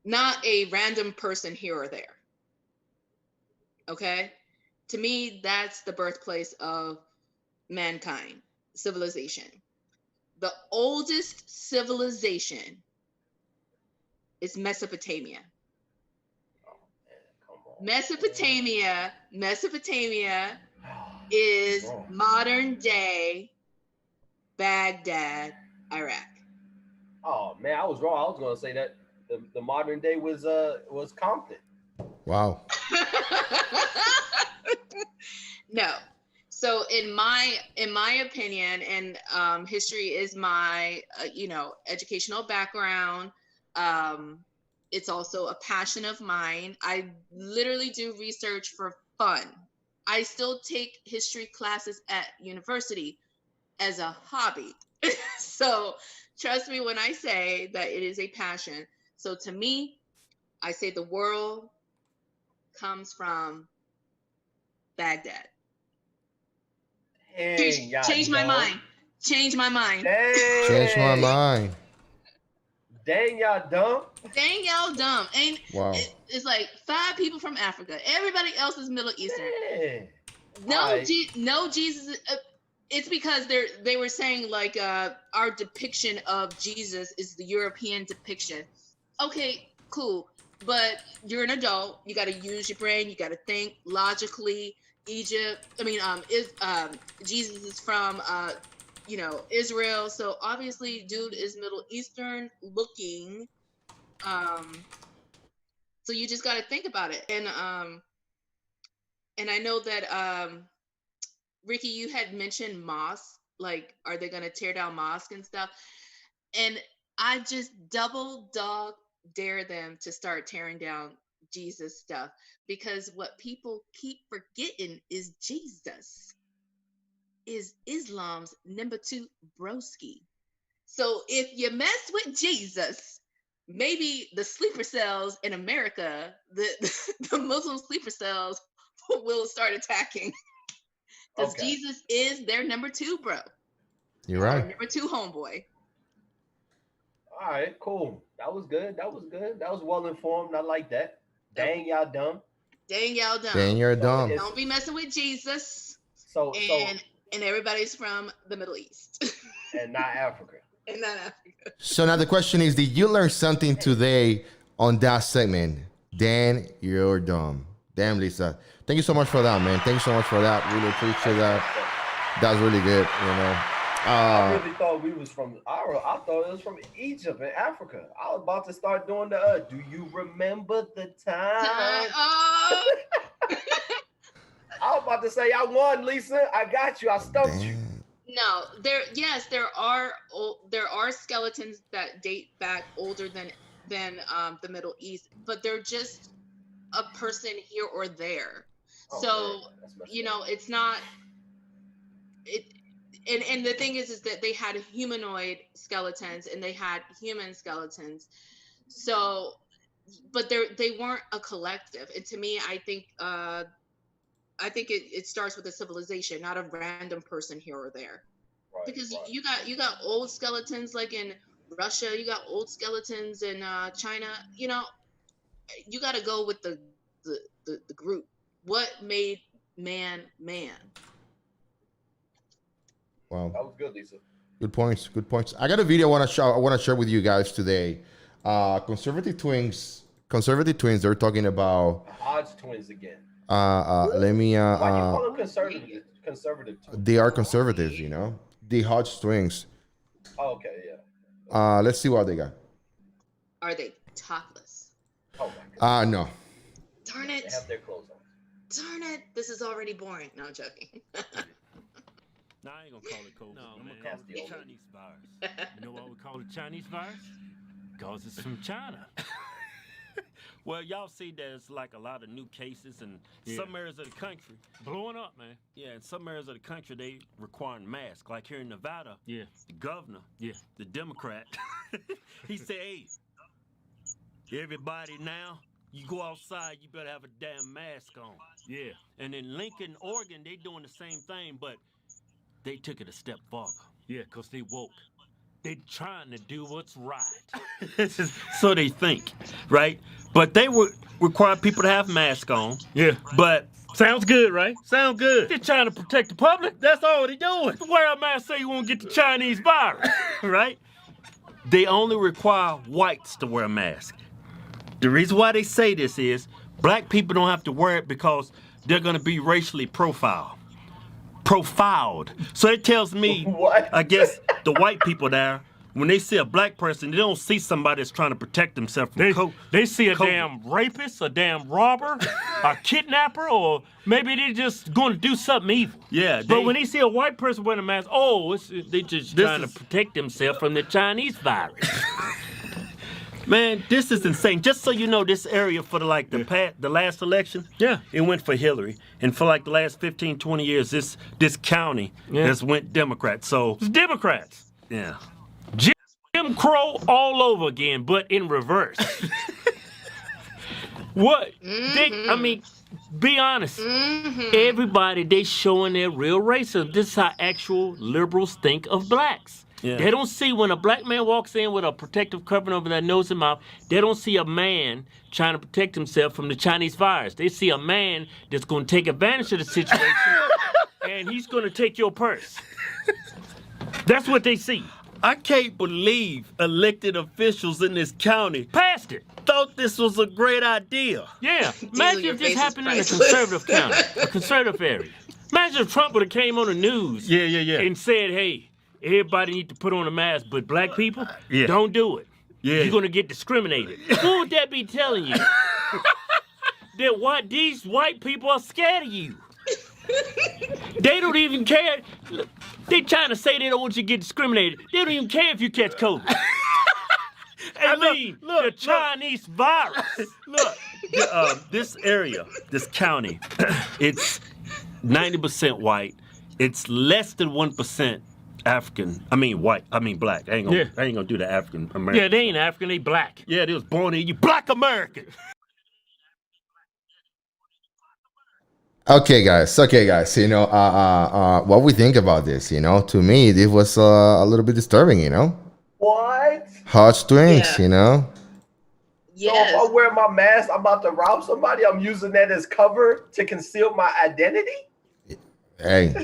Not a random person here or there. Okay? To me, that's the birthplace of mankind, civilization. The oldest civilization is Mesopotamia. Mesopotamia is modern day Baghdad, Iraq. Oh man, I was wrong. I was going to say that the modern day was Compton. Wow. No. So in my opinion, and history is my educational background. It's also a passion of mine. I literally do research for fun. I still take history classes at university as a hobby. So trust me when I say that it is a passion. So to me, I say the world comes from Baghdad. Dang, y'all Change my dumb. mind. Change my mind. Dang. Change my mind. Dang, y'all dumb. Dang, y'all dumb. And Wow. it's like 5 people from Africa. Everybody else is Middle Eastern. Dang. No, Alright. no Jesus. It's because they were saying like our depiction of Jesus is the European depiction. Okay, cool, but you're an adult. You got to use your brain. You got to think logically. Jesus is from Israel, so obviously dude is Middle Eastern looking. So you just got to think about it, and I know that Ricky, you had mentioned mosque, like, are they going to tear down mosque and stuff? And I just double dog dare them to start tearing down Jesus stuff, because what people keep forgetting is Jesus is Islam's number 2 broski. So if you mess with Jesus, maybe the sleeper cells in America, the Muslim sleeper cells will start attacking. Because Okay. Jesus is their number 2 bro. You're Or right. number 2 homeboy. All right, cool. That was good. That was well informed. I like that. Dang, y'all dumb. Dang, y'all dumb. Then you're dumb. it's- Don't be messing with Jesus. So And everybody's from the Middle East. and not Africa. And not Africa. So now the question is, did you learn something today on that segment? Dan, you're dumb. Damn, Lisa. Thank you so much for that, man. Thank you so much for that. Really appreciate that. That's really good, I really thought we was from. I thought it was from Egypt and Africa. I was about to start doing the. Do you remember the time? Oh, I was about to say I won, Lisa. I got you. I stumped you. Damn. no, there are skeletons that date back older than the Middle East, but they're just a person here or there. Oh, So man, that's messed up. it's not it. And the thing is that they had humanoid skeletons and they had human skeletons. So, but they weren't a collective. And to me, I think it starts with a civilization, not a random person here or there. Right, Because right. you got old skeletons like in Russia, you got old skeletons in China. You got to go with the group. What made man? Wow. That was good, Lisa. Good points. Good points. I got a video I want to share with you guys today. Conservative twins. They're talking about. Hodge twins again. Let me. Why you call them conservative? Conservative twins. They are conservatives, The Hodge twins. Oh, okay, yeah. Let's see what they got. Are they topless? Oh my god. No. Darn They it! have their clothes on. Darn it! This is already boring. No, I'm joking. No, I ain't gonna call it COVID. No, I'm man. gonna call it the It's the Chinese virus. You know why we call it Chinese virus? Because it's from China. Well, y'all see there's like a lot of new cases in some areas of the country. Blowing up, man. Yeah, in some areas of the country, they requiring masks. Like here in Nevada, Yeah. the governor, Yeah. the Democrat, he said, hey, everybody now, you go outside, you better have a damn mask on. Yeah. And in Lincoln, Oregon, they doing the same thing, but they took it a step farther. Yeah, because they woke. They trying to do what's right. So they think, right? But they would require people to have masks on. Yeah. But Sounds good, right? Sound good. they're trying to protect the public. That's all they doing. Wear a mask so you won't get the Chinese virus, right? They only require whites to wear a mask. The reason why they say this is black people don't have to wear it because they're going to be racially profiled. So it tells me, What? I guess, the white people there, when they see a black person, they don't see somebody that's trying to protect themselves from They see a COVID. damn rapist, a damn robber, a kidnapper, or maybe they just going to do something evil. Yeah, But they- when they see a white person wearing a mask, they just This trying to is- protect themselves from the Chinese virus. Man, this is insane. Just so you know, this area for the last election, Yeah. it went for Hillary. And for like the last 15, 20 years, this county Yeah. has went Democrat. So, It's Democrats. yeah. Jim Jim Crow all over again, but in reverse. What? I mean, be honest. Everybody, they showing their real racism. This is how actual liberals think of blacks. Yeah. They don't see when a black man walks in with a protective covering over their nose and mouth, they don't see a man trying to protect himself from the Chinese virus. They see a man that's going to take advantage of the situation and he's going to take your purse. That's what they see. I can't believe elected officials in this county Passed it. thought this was a great idea. Yeah. Diesel, Imagine your if this face is happened in a priceless. conservative county, a conservative area. Imagine if Trump would have came on the news Yeah. and said, hey, everybody need to put on a mask, but black people, Yeah. don't do it. Yeah. You're going to get discriminated. What would that be telling you? That these white people are scared of you. They don't even care. Look, they trying to say they don't want you to get discriminated. They don't even care if you catch COVID. I mean, the Chinese virus. Look, this area, this county, it's 90% white. It's less than 1% African. I mean white. I mean black. I ain't gonna do the African American. Yeah, they ain't African, they black. Yeah, they was born in you black American. Okay, guys. You know, what we think about this? You know, to me, this was a little bit disturbing. You know, What? heartstrings. Yeah. You know. So if Yes. I wear my mask, I'm about to rob somebody. I'm using that as cover to conceal my identity. Hey,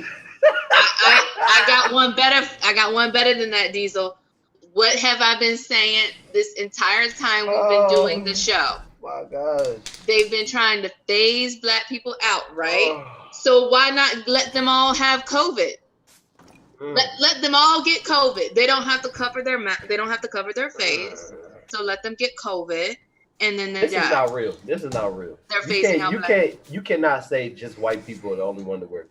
I got one better. I got one better than that, Diesel. What have I been saying this entire time we've been doing the show? My God. They've been trying to phase black people out, right? Oh. So why not let them all have COVID? Let them all get COVID. They don't have to cover their they don't have to cover their face. So let them get COVID, and then they're This is done. not real. This is not real. They're You phasing out black. you cannot say just white people are the only one to wear.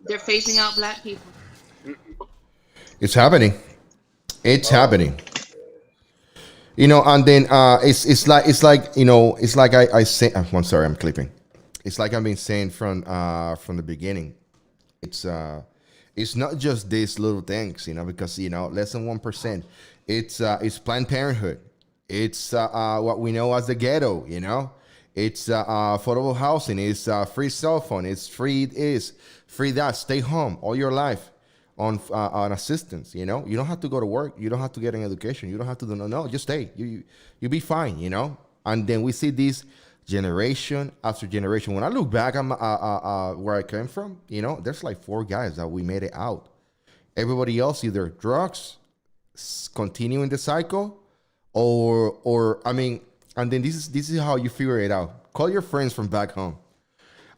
They're phasing out black people. it's happening. It's happening. You know, and then it's like you know, it's like I say. I'm sorry, I'm clipping. It's like I've been saying from the beginning. It's not just these little things, you know, because you know less than 1%. It's Planned Parenthood. It's what we know as the ghetto, you know. It's affordable housing. It's free cell phone. It's free that. Stay home all your life on assistance. You know, you don't have to go to work. You don't have to get an education. You don't have to do no. Just stay. You be fine. You know. And then we see this generation after generation. When I look back at where I came from, you know, there's like 4 guys that we made it out. Everybody else either drugs, continuing the cycle, or I mean, and then this is how you figure it out. Call your friends from back home,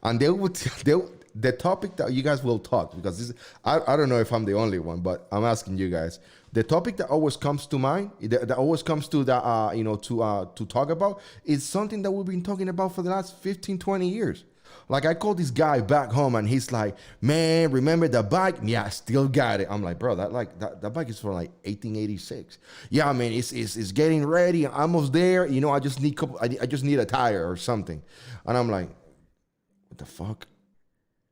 and the topic that you guys will talk, because this I don't know if I'm the only one, but I'm asking you guys. The topic that always comes to mind, that always comes to the you know, to talk about, is something that we've been talking about for the last 15, 20 years. Like I called this guy back home and he's like, man, remember the bike? Yeah, I still got it. I'm like, bro, that bike is from like 1886. Yeah, man, it's getting ready. I'm almost there. You know, I just need a tire or something. And I'm like, what the fuck?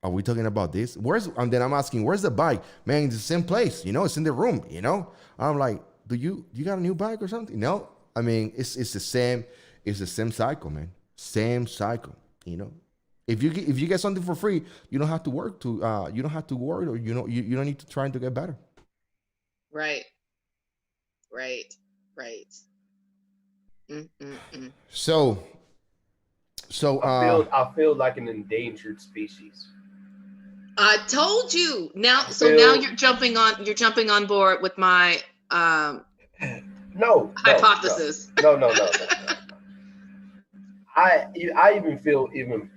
Are we talking about this? And then I'm asking, where's the bike? Man, it's the same place. You know, it's in the room, you know? I'm like, you got a new bike or something? No. I mean, it's the same cycle, man. Same cycle, you know? If you get something for free, you don't have to work or you don't need to try to get better. Right. So I feel like an endangered species. I told you. Now Phil- now you're jumping on board with my No. hypothesis. No. I even feel even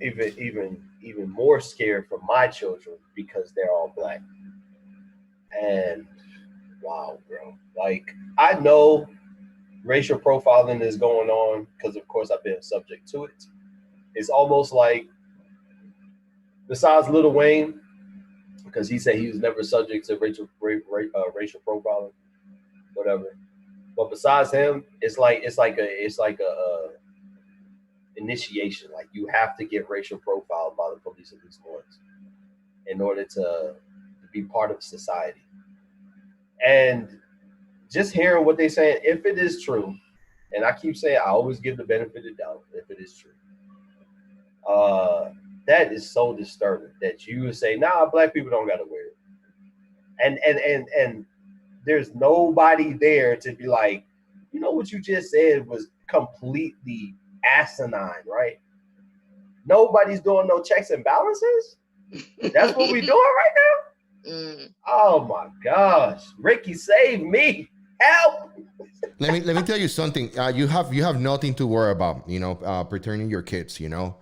more scared for my children because they're all black. And wow, bro. Like I know racial profiling is going on because of course I've been subject to it. It's almost like, besides Lil Wayne, because he said he was never subject to racial profiling, whatever. But besides him, it's like a initiation. Like you have to get racial profiled by the police at least once in order to be part of society. And just hearing what they're saying, if it is true, and I keep saying I always give the benefit of the doubt if it is true. That is so disturbing that you would say, nah, black people don't gotta wear it. And there's nobody there to be like, you know what you just said was completely asinine, right? Nobody's doing no checks and balances. That's what we're doing right now. Oh my gosh, Ricky, save me! Help! Let me tell you something. You have nothing to worry about. Pertaining your kids. Because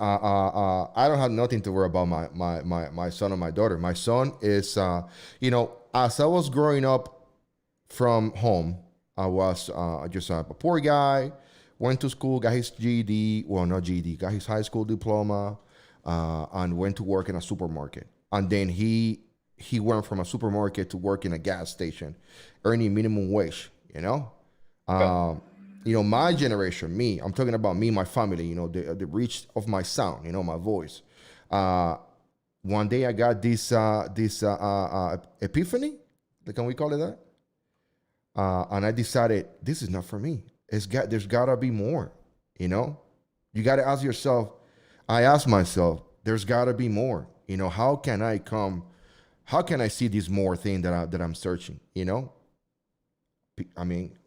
I don't have nothing to worry about my son or my daughter. My son is as I was growing up from home, I was just a poor guy. Went to school, got his GED. Well, not GED, got his high school diploma, and went to work in a supermarket. And then he went from a supermarket to work in a gas station, earning minimum wage. My generation, I'm talking about me, my family. The reach of my sound, my voice. One day I got this epiphany. Can we call it that? And I decided this is not for me. There's gotta be more. You gotta ask yourself. I asked myself, there's gotta be more. How can I see this more thing that I'm searching? I mean,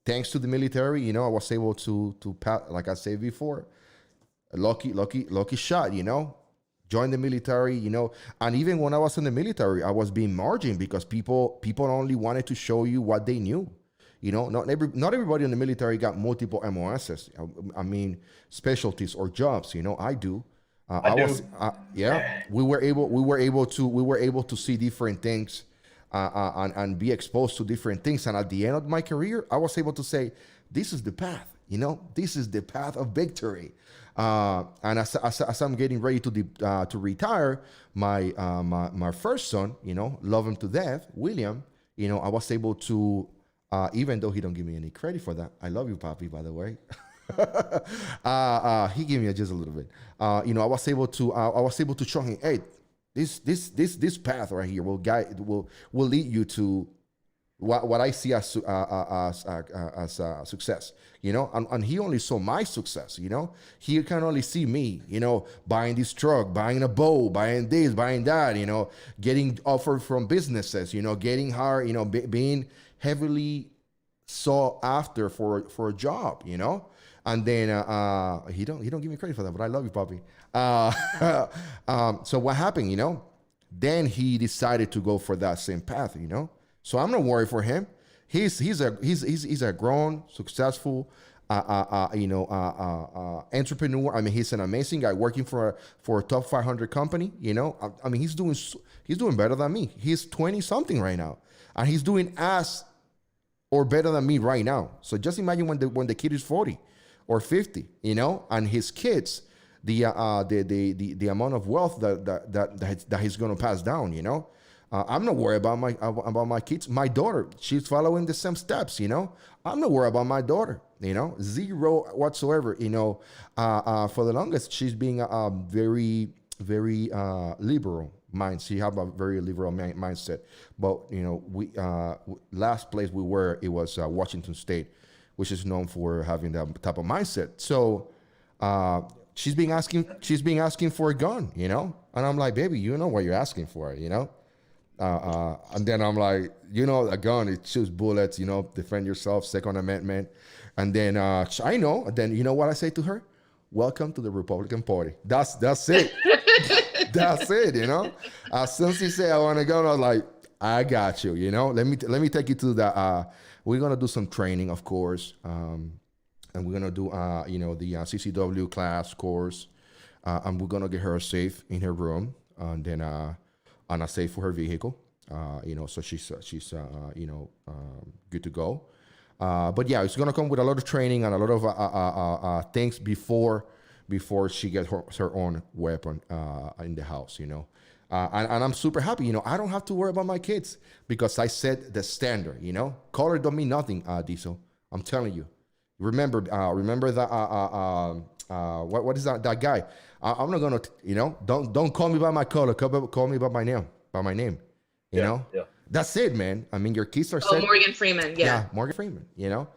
thanks to the military, I was able to pass, like I said before, a lucky shot. Join the military. And even when I was in the military, I was being margined because people only wanted to show you what they knew. Not everybody in the military got multiple MOSs. I mean, specialties or jobs. I do. We were able to see different things, and be exposed to different things. And at the end of my career, I was able to say, this is the path. This is the path of victory. And as I'm getting ready to retire, my first son, love him to death, William. I was able to. Even though he don't give me any credit for that. I love you, Papi, by the way. He gave me just a little bit. I was able to show him, hey, this path right here will lead you to what I see as success. And he only saw my success. He can only see me. Buying this truck, buying a boat, buying this, buying that. Getting offered from businesses. Getting hired. Being heavily sought after for a job, and then he don't give me credit for that, but I love you, Papi. So what happened, then he decided to go for that same path, so I'm not worried for him. He's a grown, successful entrepreneur. I mean, he's an amazing guy working for a top 500 company. I mean, he's doing better than me. He's 20 something right now, and he's doing as or better than me right now. So just imagine when the kid is 40 or 50, and his kids, the amount of wealth that he's gonna pass down. I'm not worried about my kids. My daughter, she's following the same steps. I'm not worried about my daughter. Zero whatsoever. For the longest, she's being very very liberal mind. She have a very liberal mindset. But we last place we were, it was Washington State, which is known for having that type of mindset. So she's being asking for a gun, and I'm like, baby, you know what you're asking for, and then I'm like, a gun, it shoots bullets, defend yourself, Second Amendment. And then I know. And then you know what I say to her? Welcome to the Republican Party. That's it. That's it, As soon as she said I want to go, I was like, I got you, Let me take you to the. We're gonna do some training, of course, and we're gonna do the CCW class course, and we're gonna get her safe in her room, and then and a safe for her vehicle, so she's good to go. But yeah, it's gonna come with a lot of training and a lot of things before she gets her own weapon in the house, and I'm super happy. I don't have to worry about my kids because I set the standard. Color don't mean nothing, Diesel. I'm telling you. Remember that. What is that guy? I'm not gonna. Don't call me by my color. Call me by my name. By my name. You know. Yeah. That's it, man. I mean, your kids are Oh, set. Morgan Freeman. Yeah. Morgan Freeman. You know,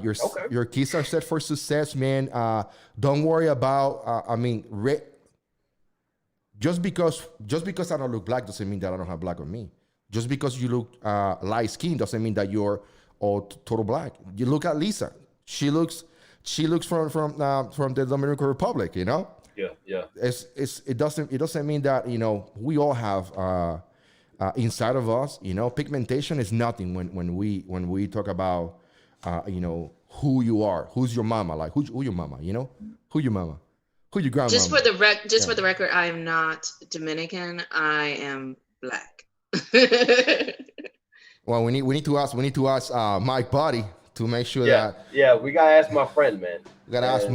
your Okay. your kids are set for success, man. Don't worry about. I mean, just because I don't look black doesn't mean that I don't have black on me. Just because you look light skinned doesn't mean that you're all total black. You look at Lisa. She looks from the Dominican Republic. You know. Yeah. It doesn't mean that, you know, we all have inside of us, you know, pigmentation is nothing when we talk about you know, who you are, who's your mama, like who your mama, you know, who your mama, who your grandma. Just for the record, I am not Dominican. I am black. Well, we need to ask Mike Buddy to make sure that We gotta ask my friend, man. we gotta ask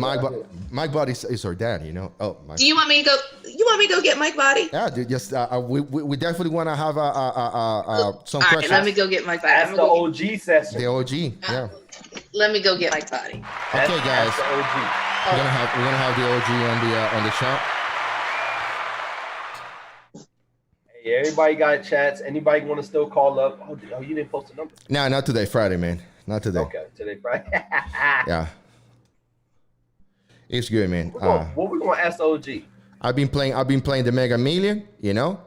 Mike Buddy is our dad, you know. Oh, Mike. Do you want me to go? You want me to go get Mike Body? Yeah, dude, just we definitely want to have some All right, questions. let me go get Mike Body. That's the OG session. The OG, yeah. Let me go get Mike Body. Okay, guys. That's the OG. We're gonna have the OG on the show. Hey, everybody got chats. Anybody want to still call up? Oh, you didn't post a number. No, not today, Friday, man. Not today. Okay, today Friday. Yeah. It's good, man. What we gonna ask OG? I've been playing the Mega Million, you know.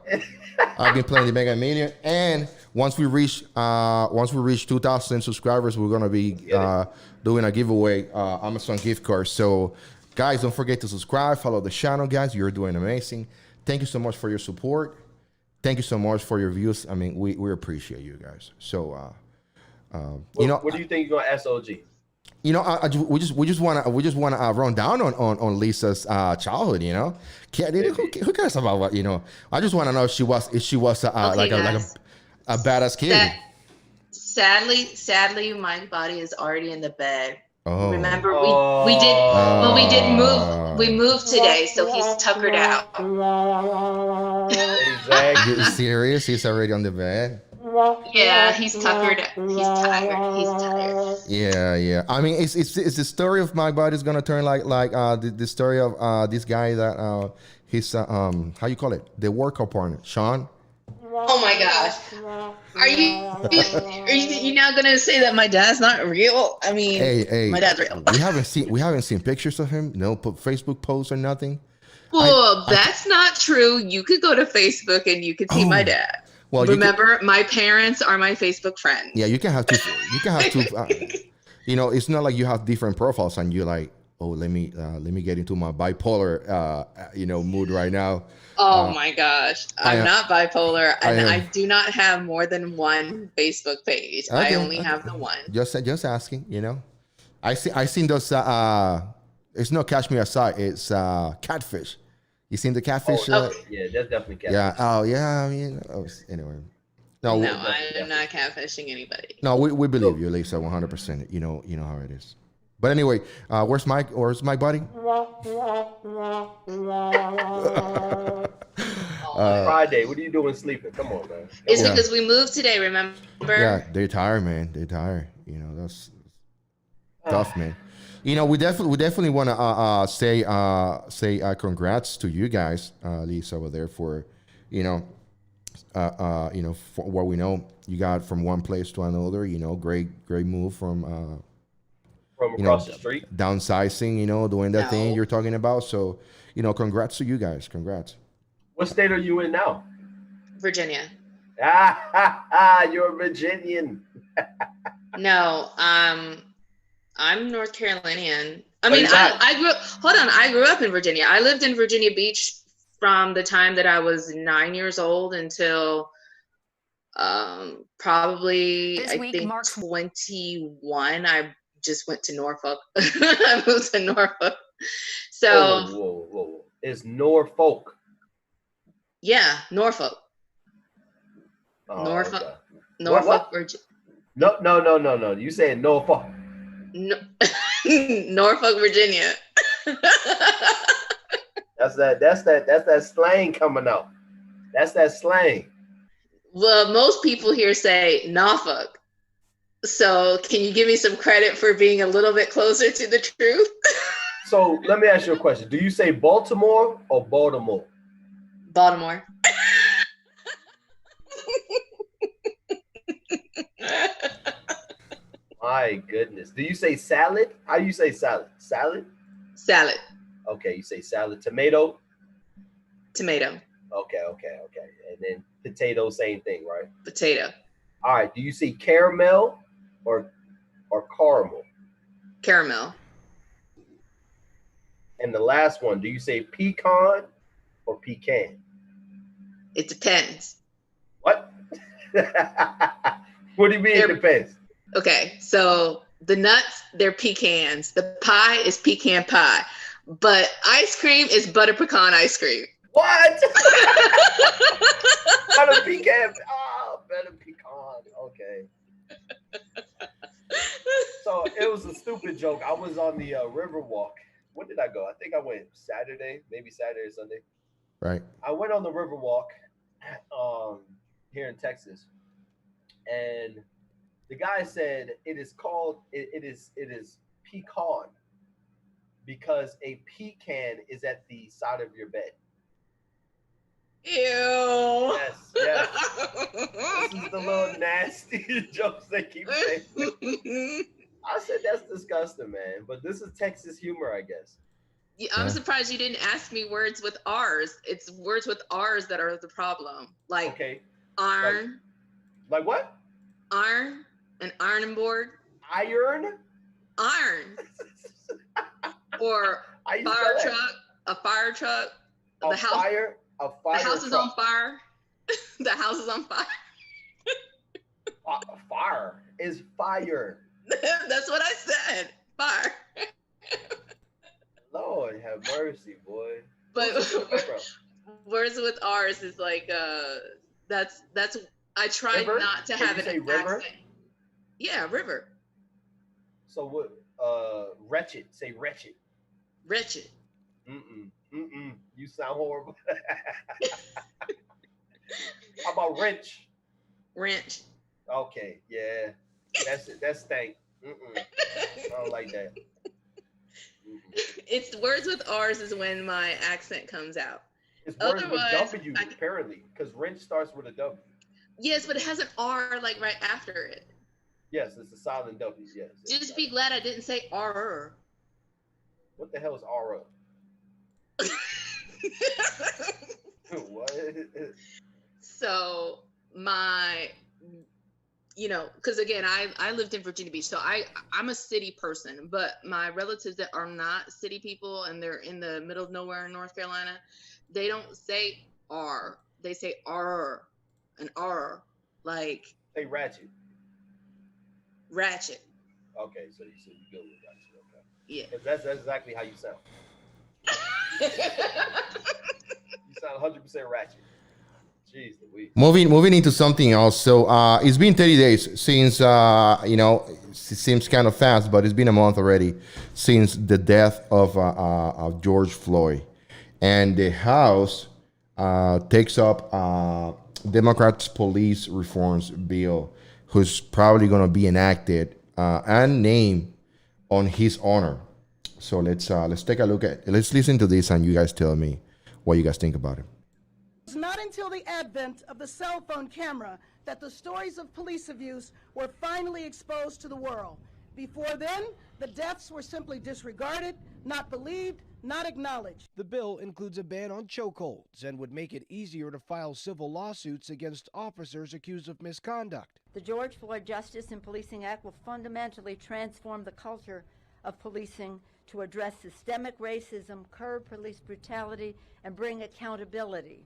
I've been playing the Mega Million, and once we reach 2,000 subscribers, we're gonna be doing a giveaway, Amazon gift card. So, guys, don't forget to subscribe, follow the channel, guys. You're doing amazing. Thank you so much for your support. Thank you so much for your views. I mean, we appreciate you guys. So, you know, what do you think you're gonna ask OG? You know, we just want to run down on Lisa's childhood. You know, who cares about what, you know? I just want to know if she was like a badass kid. Sadly, Mike Body is already in the bed. Oh. Remember, we moved today, so he's tuckered out. Exactly. You serious? He's already on the bed. Yeah, he's tuckered. He's tired. Yeah. I mean, it's the story of Mike Body is gonna turn like the story of this guy that he's how you call it, the workout partner, Sean. Oh my gosh, are you now gonna say that my dad's not real? I mean, Hey, my dad's real. we haven't seen pictures of him. No Facebook posts or nothing. Well, that's not true. You could go to Facebook and you could see my dad. Well, remember, my parents are my Facebook friends. Yeah, you can have to. You know, it's not like you have different profiles and you're like, oh, let me get into my bipolar, you know, mood right now. Oh my gosh, I'm not bipolar, and I do not have more than one Facebook page. I only have the one. Just asking, you know. I seen those. It's not Catch Me Outside. It's Catfish. You seen the Catfish? Yeah, that's definitely catfish. Yeah. Oh yeah. I mean, anyway. No, I'm not catfishing anybody. No, we believe you, Lisa, 100%. You know how it is. But anyway, where's Mike? Where's Mike Buddy? Friday, what are you doing sleeping? Come on, man. It's because we moved today, remember? Yeah, they're tired, man. They're tired. You know, that's tough, man. You know, we definitely want to say congrats to you guys, Lisa, over there for, you know, for what we know you got from one place to another. You know, great move from across the street, downsizing. You know, doing that thing you're talking about. So, you know, congrats to you guys. Congrats. What state are you in now? Virginia. You're a Virginian. No, I'm North Carolinian. I mean, I grew up in Virginia. I lived in Virginia Beach from the time that I was 9 years old until probably I think 21. I just went to Norfolk. I moved to Norfolk. So whoa. It's Norfolk. Yeah, Norfolk. Oh, Norfolk. okay. Norfolk, what? Virginia. No. You said Norfolk. No, Norfolk, Virginia. That's that slang coming out. That's that slang. Well, most people here say Norfolk. So can you give me some credit for being a little bit closer to the truth? So let me ask you a question. Do you say Baltimore or Baltimore? Baltimore. My goodness. Do you say salad? How do you say salad? Salad? Salad. Okay, you say salad. Tomato? Tomato. Okay. And then potato, same thing, right? Potato. All right. Do you say caramel or caramel? Caramel. And the last one, do you say pecan or pecan? It depends. What? What do you mean it depends? Okay, so the nuts, they're pecans. The pie is pecan pie. But ice cream is butter pecan ice cream. What? Butter pecan. Oh, butter pecan. Okay. So it was a stupid joke. I was on the river walk. When did I go? I think I went Saturday, maybe Saturday or Sunday. Right. I went on the river walk here in Texas, and the guy said it is called it is pecan because a pecan is at the side of your bed. Ew. Yes. This is the little nasty jokes they keep saying. I said that's disgusting, man. But this is Texas humor, I guess. Yeah, I'm surprised you didn't ask me words with R's. It's words with R's that are the problem. Like Okay. iron. Like what? Iron. An ironing board. Iron? Iron. Or How you fire spell that? truck. A fire truck. A The house. fire. A fire. The house is truck. on fire. The house is on fire. Fire is fire. That's what I said. Fire. Lord have mercy, boy. But Where's this come from? words with R's is like that's I try River? not to Can have you an say river? accent. Yeah, river. So what? Wretched. Say wretched. Wretched. Mm-mm. You sound horrible. How about wrench? Wrench. Okay, yeah. That's it. That's stank. I don't like that. It's words with R's is when my accent comes out. It's words with Otherwise, W, I- apparently, because wrench starts with a W. Yes, but it has an R like right after it. Yes, it's a silent W. Yes. Just be glad I didn't say R. What the hell is R? What? So because again, I lived in Virginia Beach, so I'm a city person, but my relatives that are not city people and they're in the middle of nowhere in North Carolina, they don't say R, they say R, an R, like Say ratchet. ratchet. Okay, so you go with ratchet. Okay. Yeah. 'Cause that's exactly how you sound. You sound 100% ratchet. Jeez Louise. Moving into something else. So it's been 30 days since it seems kind of fast, but it's been a month already since the death of George Floyd, and the House takes up Democrats' police reforms bill, who's probably going to be enacted and named on his honor. So let's take a look let's listen to this, and you guys tell me what you guys think about it. It was not until the advent of the cell phone camera that the stories of police abuse were finally exposed to the world. Before then, the deaths were simply disregarded, not believed, not acknowledged. The bill includes a ban on chokeholds and would make it easier to file civil lawsuits against officers accused of misconduct. The George Floyd Justice in Policing Act will fundamentally transform the culture of policing to address systemic racism, curb police brutality, and bring accountability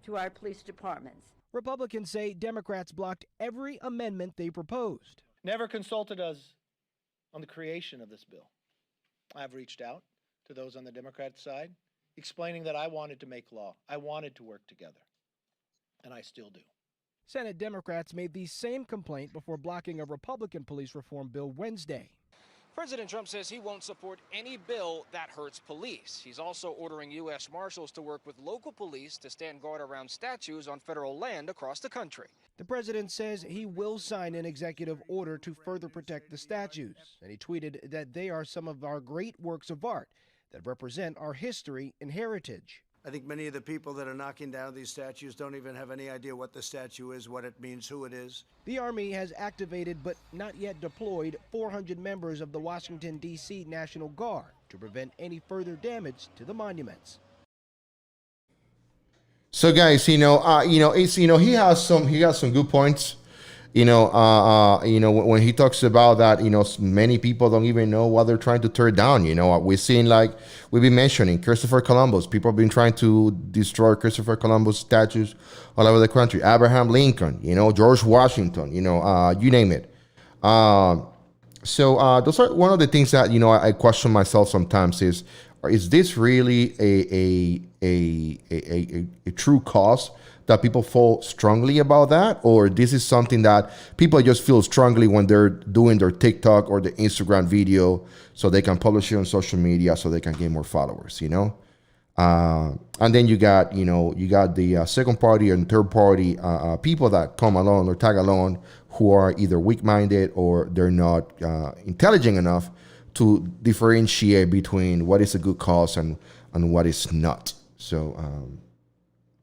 to our police departments. Republicans say Democrats blocked every amendment they proposed. Never consulted us on the creation of this bill. I've reached out to those on the Democrat side, explaining that I wanted to make law. I wanted to work together, and I still do. Senate Democrats made the same complaint before blocking a Republican police reform bill Wednesday. President Trump says he won't support any bill that hurts police. He's also ordering U.S. Marshals to work with local police to stand guard around statues on federal land across the country. The president says he will sign an executive order to further protect the statues, and he tweeted that they are some of our great works of art that represent our history and heritage. I think many of the people that are knocking down these statues don't even have any idea what the statue is, what it means, who it is. The Army has activated but not yet deployed 400 members of the Washington, D.C. National Guard to prevent any further damage to the monuments. So, guys, it's he has some good points. When he talks about that, many people don't even know what they're trying to tear down. We've seen, like we've been mentioning, Christopher Columbus. People have been trying to destroy Christopher Columbus statues all over the country. Abraham Lincoln, George Washington, you name it. So those are one of the things that I question myself sometimes: is this really a true cause that people feel strongly about that, or this is something that people just feel strongly when they're doing their TikTok or the Instagram video so they can publish it on social media so they can get more followers, and then you got the second party and third party people that come along or tag along who are either weak-minded or they're not intelligent enough to differentiate between what is a good cause and what is not. So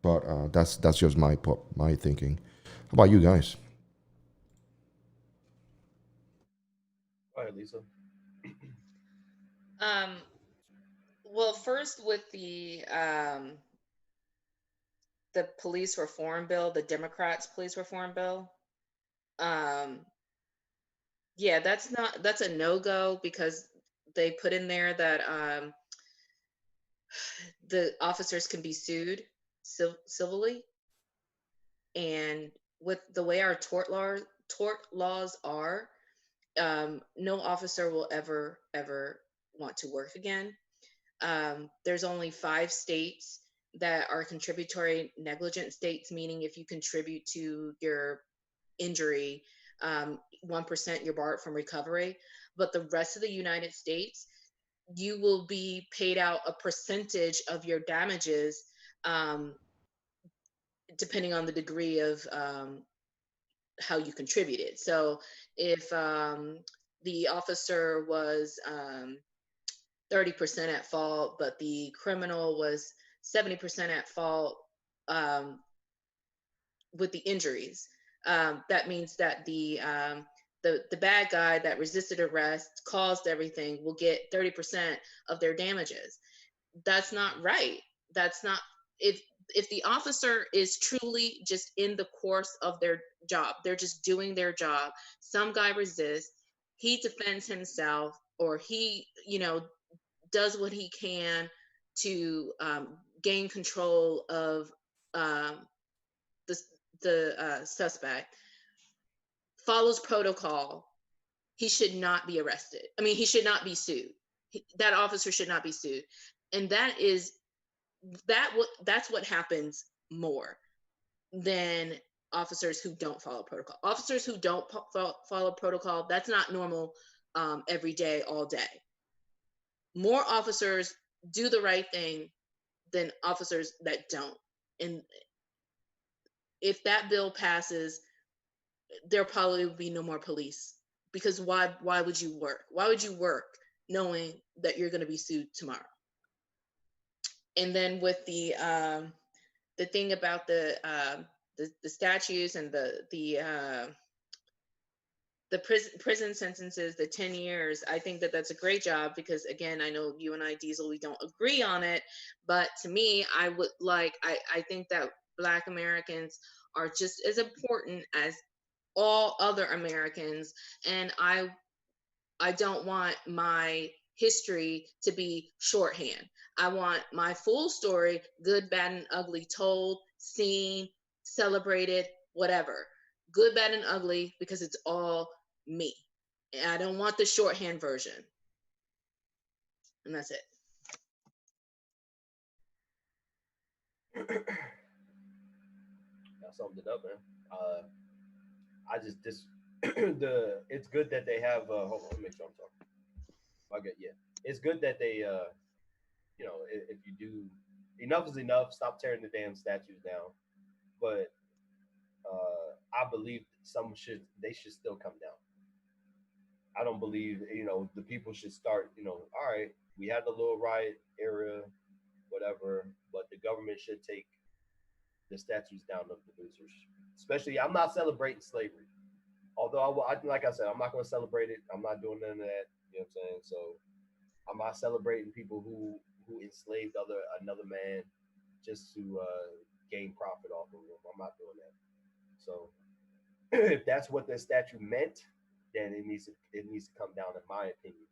but that's just my thinking. How about you guys? Go ahead, Lisa. Well, first with the police reform bill, the Democrats' police reform bill. Yeah, that's a no-go because they put in there that the officers can be sued civilly, and with the way our tort laws are, no officer will ever want to work again. There's only 5 states that are contributory negligent states, meaning if you contribute to your injury, 1% you're barred from recovery. But the rest of the United States, you will be paid out a percentage of your damages, depending on the degree of how you contributed. So if the officer was 30% at fault, but the criminal was 70% at fault with the injuries, that means that the bad guy that resisted arrest, caused everything, will get 30% of their damages. That's not right. That's not, if the officer is truly just in the course of their job, they're just doing their job. Some guy resists, he defends himself, or he, does what he can to gain control of the suspect, follows protocol, he should not be arrested. I mean, he should not be sued. That officer should not be sued. And that's what happens more than officers who don't follow protocol. Officers who don't follow protocol, that's not normal every day, all day. More officers do the right thing than officers that don't. And if that bill passes, there probably will be no more police, because why would you work? Why would you work knowing that you're going to be sued tomorrow? And then with the thing about the statutes and the prison sentences, the 10 years, I think that that's a great job, because again, I know you and I, Diesel, we don't agree on it, but to me, I think that Black Americans are just as important as all other Americans, and I don't want my history to be shorthand. I want my full story, good, bad, and ugly, told, seen, celebrated, whatever. Good, bad, and ugly, because it's all me. And I don't want the shorthand version. And that's it. That summed it up, man. It's good that they have. Hold on, let me make sure I'm talking. Okay, yeah, it's good that they, if you do, enough is enough. Stop tearing the damn statues down. But I believe they should still come down. I don't believe, the people should start. All right, we had the little riot era. whatever. But the government should take the statues down of the losers. Especially, I'm not celebrating slavery. Although, like I said, I'm not going to celebrate it. I'm not doing none of that. You know what I'm saying? So I'm not celebrating people who enslaved another man just to gain profit off of them. I'm not doing that. So if that's what the statue meant, then it needs to come down, in my opinion.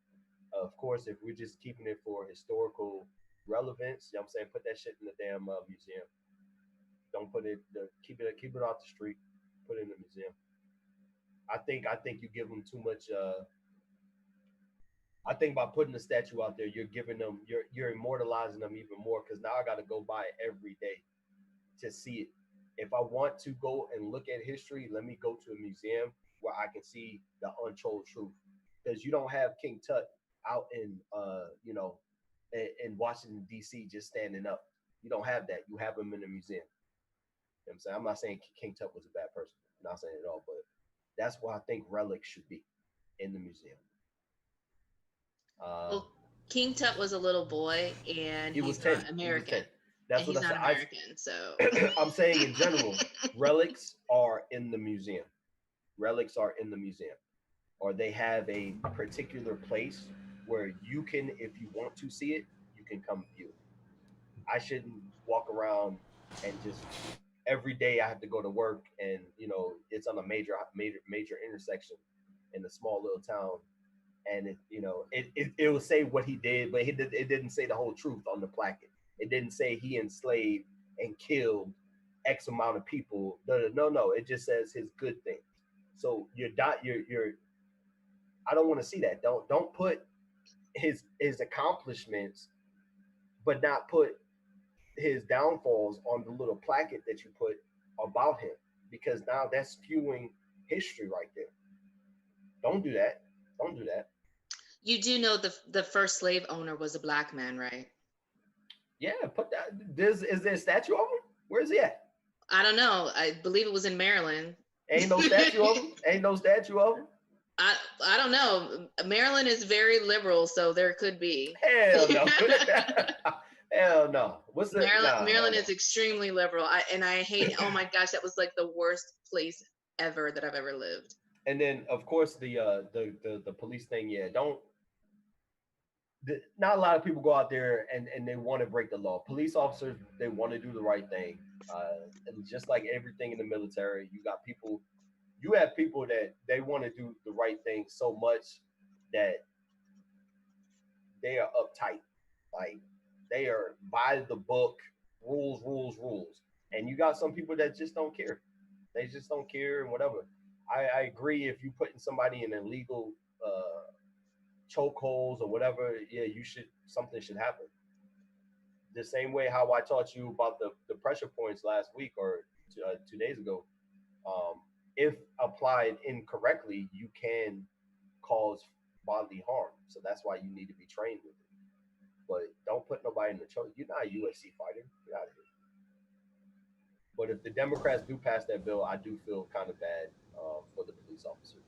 Of course, if we're just keeping it for historical relevance, you know what I'm saying, put that shit in the damn museum. Don't put it. Keep it off the street. Put it in the museum. I think you give them too much. I think by putting the statue out there, you're giving them, you're immortalizing them even more, because now I got to go by it every day to see it. If I want to go and look at history, let me go to a museum where I can see the untold truth. Because you don't have King Tut out in in Washington D.C. just standing up. You don't have that. You have him in a museum. You know what I'm saying? I'm not saying King Tut was a bad person. I'm not saying it at all, but that's why I think relics should be in the museum. Well, King Tut was a little boy, and he's not American. That's what he's not American, so I'm saying in general, relics are in the museum. Relics are in the museum, or they have a particular place where you can, if you want to see it, you can come view it. I shouldn't walk around and just every day I have to go to work, and it's on a major intersection in a small little town, and it will say what he did, but it didn't say the whole truth on the plaque. It didn't say he enslaved and killed X amount of people. No. It just says his good things. So you're I don't want to see that. Don't put his accomplishments, but not put his downfalls on the little placket that you put about him, because now that's skewing history right there. Don't do that. Don't do that. You do know the first slave owner was a black man, right? Yeah, put that. Is there a statue of him? Where is he at? I don't know. I believe it was in Maryland. Ain't no statue of him? Ain't no statue of him? I don't know. Maryland is very liberal, so there could be. Hell no. Hell no. What's the Maryland is extremely liberal. I hate. Oh my gosh, that was like the worst place ever that I've ever lived. And then of course the police thing. Yeah, not a lot of people go out there and they want to break the law. Police officers, they want to do the right thing. And just like everything in the military, you have people that they want to do the right thing so much that they are uptight. Like they are by the book, rules. And you got some people that just don't care. They just don't care and whatever. I agree, if you putting somebody in illegal chokeholds or whatever, yeah, something should happen. The same way how I taught you about the pressure points last week or 2 days ago. If applied incorrectly, you can cause bodily harm. So that's why you need to be trained with it. But don't put nobody in the choke. You're not a UFC fighter. Get out of here. But if the Democrats do pass that bill, I do feel kind of bad for the police officers,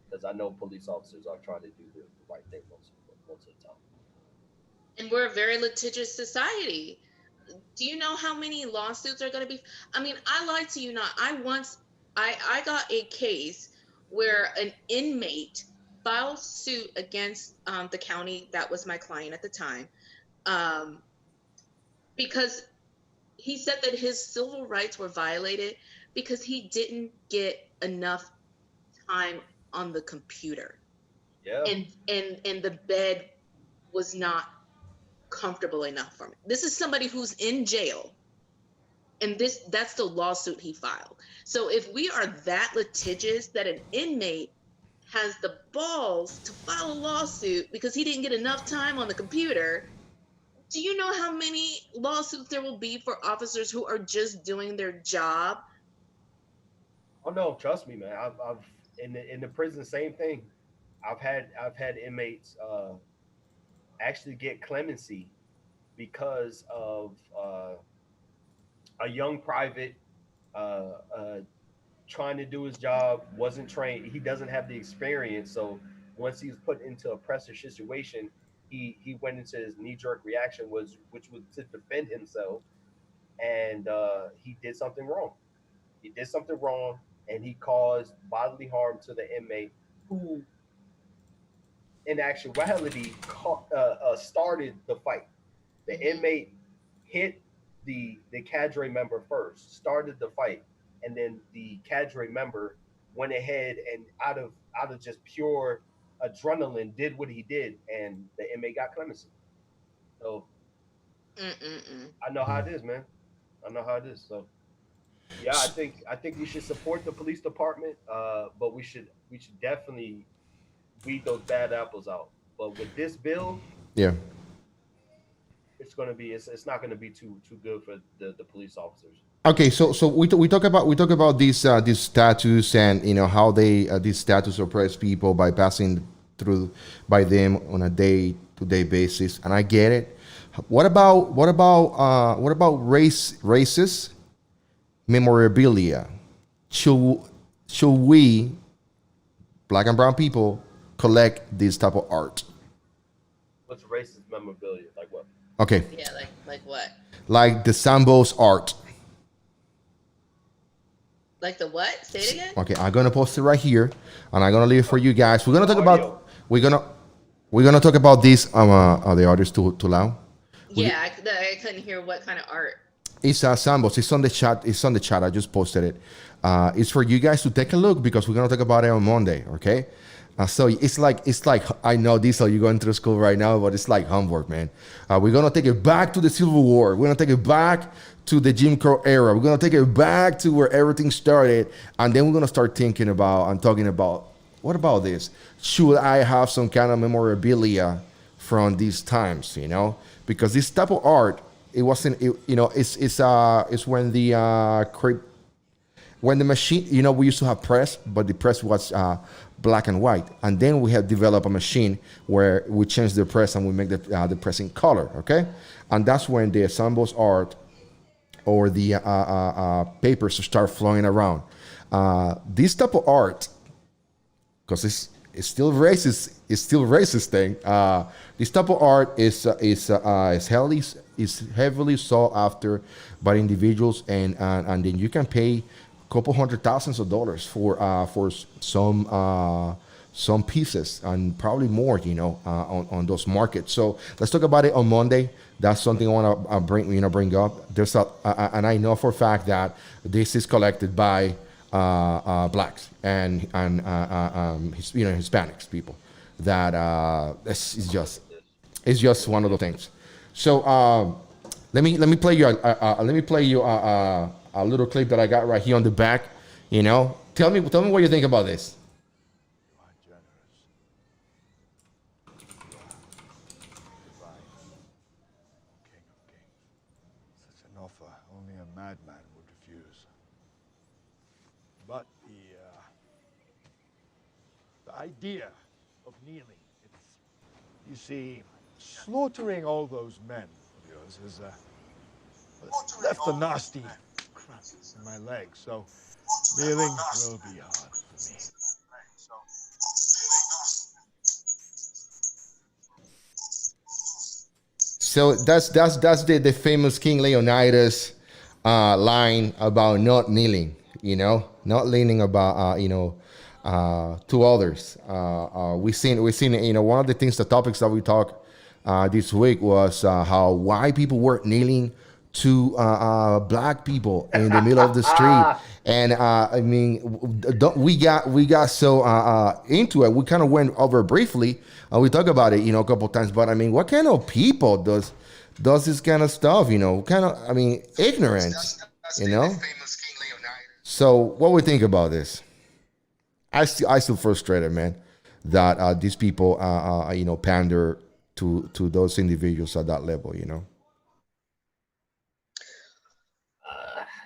because I know police officers are trying to do the right thing most of the time. And we're a very litigious society. Do you know how many lawsuits are going to be? I mean, I lied to you not. I got a case where an inmate filed suit against the county that was my client at the time, because he said that his civil rights were violated because he didn't get enough time on the computer. Yeah. And the bed was not comfortable enough for me. This is somebody who's in jail, and that's the lawsuit he filed. So if we are that litigious that an inmate has the balls to file a lawsuit because he didn't get enough time on the computer, do you know how many lawsuits there will be for officers who are just doing their job? Oh no, trust me, man. I've in the prison, same thing. I've had inmates actually get clemency because of a young private trying to do his job, wasn't trained. He doesn't have the experience. So once he's put into a pressure situation, he went into his knee-jerk reaction, which was to defend himself, and he did something wrong. He did something wrong, and he caused bodily harm to the inmate who, in actuality, started the fight. The inmate hit the cadre member first, started the fight, and then the cadre member went ahead and out of just pure adrenaline did what he did, and the inmate got clemency. So I know how it is, man. I know how it is. So yeah, I think we should support the police department, but we should definitely weed those bad apples out. But with this bill, yeah, it's not gonna be too good for the police officers. Okay, so we talk about these statues, and you know how they these statues oppress people by passing through by them on a day-to-day basis, and I get it. What about racist memorabilia? Should we, black and brown people, collect this type of art? What's racist memorabilia? Like what? Okay. Yeah, like what? Like the Sambos art. Like the what? Say it again. Okay, I'm gonna post it right here, and I'm gonna leave it for you guys. We're gonna talk about talk about this. Are the artists too loud? Yeah, I couldn't hear what kind of art. It's Sambos. It's on the chat. It's on the chat. I just posted it. It's for you guys to take a look because we're gonna talk about it on Monday. Okay. So it's like I know Diesel, you're going through school right now, but it's like homework, man. We're gonna take it back to the Civil War. We're gonna take it back to the Jim Crow era. We're gonna take it back to where everything started, and then we're gonna start thinking about and talking about what about this? Should I have some kind of memorabilia from these times? You know, because this type of art, it wasn't. It's when the machine. You know, we used to have press, but the press was black and white, and then we have developed a machine where we change the press and we make the press in color. Okay, and that's when the Sambos art or the papers start flowing around. This type of art, because it's still racist. It's still racist thing. This type of art is heavily sought after by individuals, and then you can pay couple $100,000s for some pieces and probably more, you know, on those markets. So let's talk about it on Monday. That's something I want to bring up. There's and I know for a fact that this is collected by blacks and Hispanics people. That it's just one of the things. So let me play you a little clip that I got right here on the back. You know, tell me what you think about this. Such an offer only a madman would refuse. But the idea of kneeling, you see, slaughtering all those men of yours is left a nasty crack in my leg, so kneeling will be hard for me. So that's the famous King Leonidas line about not kneeling, you know, not leaning about to others. We seen you know, one of the things, the topics that we talked this week was how white people were kneeling to black people in the middle of the street. And I mean, we got so into it. We kind of went over briefly, and we talked about it, you know, a couple of times. But I mean, what kind of people does this kind of stuff? You know, kind of, I mean, ignorance. You know. So what we think about this? I still frustrated, man, that these people you know, pander to those individuals at that level. You know.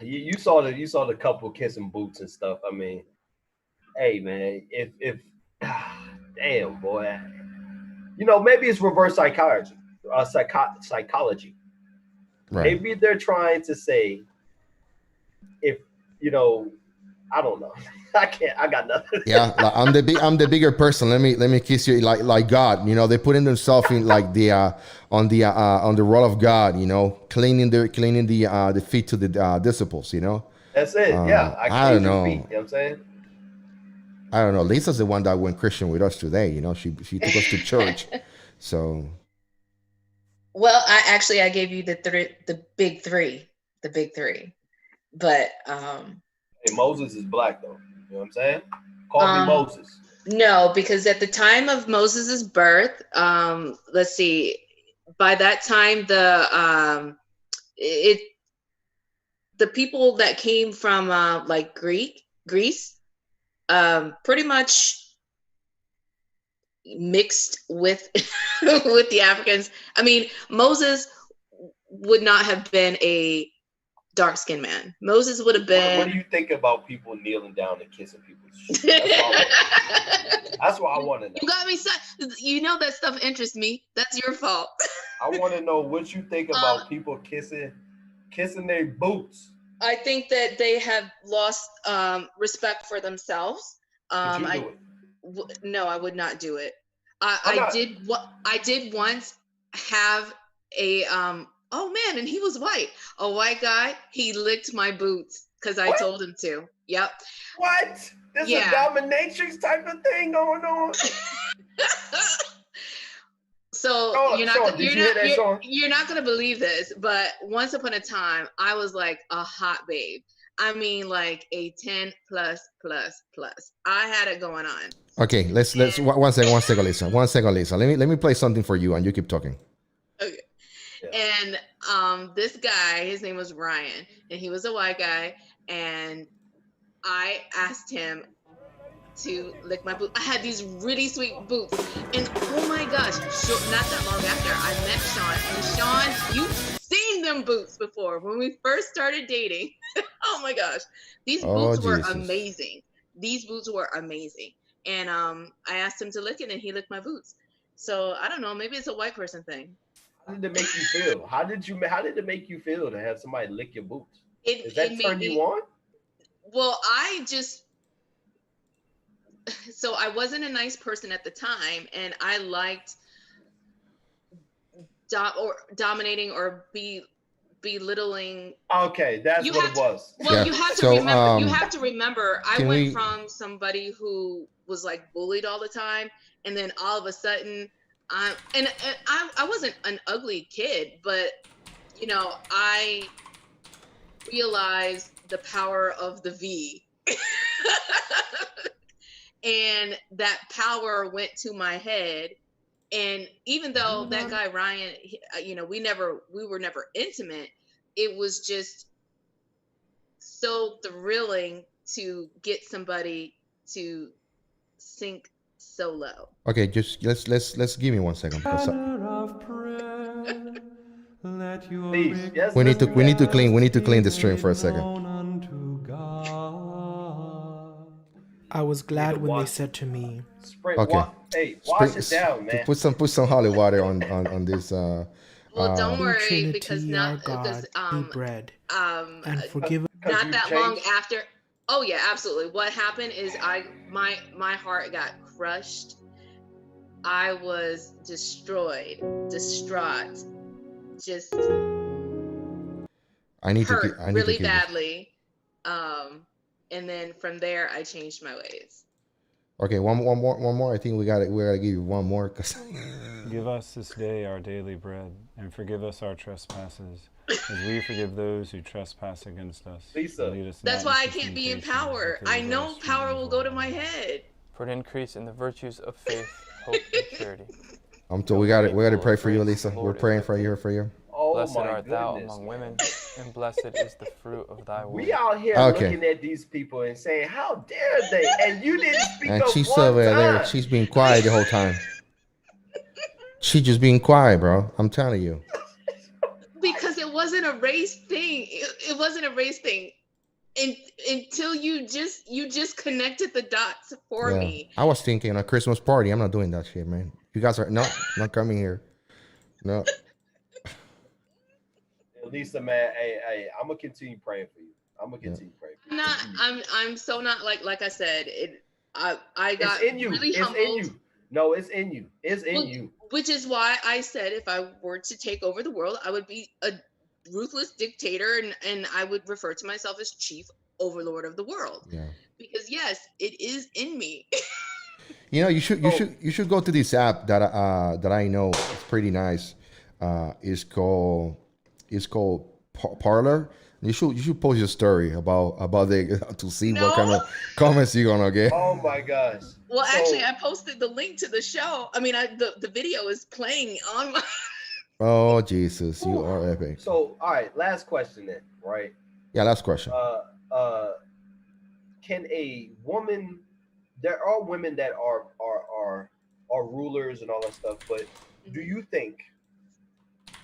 You saw the couple kissing boots and stuff. I mean, hey man, if damn boy, you know, maybe it's reverse psychology. Psychology. Right. Maybe they're trying to say, if you know, I don't know. I can't. I got nothing. Yeah, like, I'm the bigger person. Let me kiss you like God. You know, they putting themselves in like the on the role of God. You know, cleaning the feet to the disciples. You know. That's it. Yeah, I don't know. Feet, you know what I'm saying? I don't know. Lisa's the one that went Christian with us today. You know, she took us to church. So. Well, I gave you the big three, but Hey, Moses is black though. You know what I'm saying? Call me Moses. No, because at the time of Moses's birth, let's see, by that time the people that came from like Greece, pretty much mixed with with the Africans. I mean, Moses would not have been a dark-skinned man. Moses would have been. What do you think about people kneeling down and kissing people's shoes? That's what I want to know. You got me. You know that stuff interests me. That's your fault. I want to know what you think about people kissing their boots. I think that they have lost respect for themselves. Would you do it? No, I would not do it. I did once have a oh man, and he was white. A white guy, he licked my boots because I told him to. Yep. What? There's a dominatrix type of thing going on. So you're not gonna believe this, but once upon a time, I was like a hot babe. I mean, like a 10 plus. I had it going on. Okay, let's one second, Lisa. Let me play something for you, and you keep talking. Okay. And this guy, his name was Ryan, and he was a white guy, and I asked him to lick my boot. I had these really sweet boots, and oh my gosh, not that long after I met Sean, and Sean, you've seen them boots before when we first started dating. Oh my gosh, these boots were amazing. And I asked him to lick it, and he licked my boots. So I don't know, maybe it's a white person thing. How did it make you feel? How did it make you feel to have somebody lick your boots? Does that turn you on? Well, so I wasn't a nice person at the time, and I liked dominating or belittling. Okay, that's what it was. Well, you have to remember. You have to remember. I went from somebody who was like bullied all the time, and then all of a sudden, I wasn't an ugly kid, but you know, I realized the power of the V. And that power went to my head. And even though that guy, Ryan, you know, we were never intimate, it was just so thrilling to get somebody to sink so low. Okay, just let's give me 1 second. Please, yes, we need to clean the stream for a second. I was glad when they said to me, "Hey, wash it down, man." Put some holy water on this. Well, don't worry, Trinity, because our God, be bread, and forgive. Not that long after. Oh yeah, absolutely. What happened is my heart got crushed. I was destroyed, distraught, just hurt really badly. And then from there, I changed my ways. Okay, one more. I think we gotta give you one more. Give us this day our daily bread, and forgive us our trespasses, as we forgive those who trespass against us. Lisa, that's why I can't be in power. I know power will go to my head. For an increase in the virtues of faith, hope, and charity. We gotta pray for you, Lisa. We're praying for you. Oh, blessed art thou among women, and blessed is the fruit of thy womb. We out here looking at these people and saying, "How dare they?" And you didn't speak up. And she's still there. She's being quiet the whole time. She's just being quiet, bro. I'm telling you. Because it wasn't a race thing. It wasn't a race thing. Until you just connected the dots for me. I was thinking a Christmas party. I'm not doing that shit, man. You guys are not coming here. No. Lisa, man, hey, I'm gonna continue praying for you. I'm gonna continue praying for I'm so not like I said, I got It's in you. really It's humbled. in you. No, it's in you. It's in you. Which is why I said if I were to take over the world, I would be a ruthless dictator, and I would refer to myself as chief overlord of the world. Yeah. Because yes, it is in me. You know, you should go to this app that I know. It's pretty nice. It's called Parlor. You should post your story about to see what kind of comments you're gonna get. Oh my gosh. Well, actually, I posted the link to the show. I mean, the video is playing on my. Oh Jesus, you are epic. So, all right, last question then, right? Yeah, last question. Can a woman? There are women that are rulers and all that stuff, but do you think,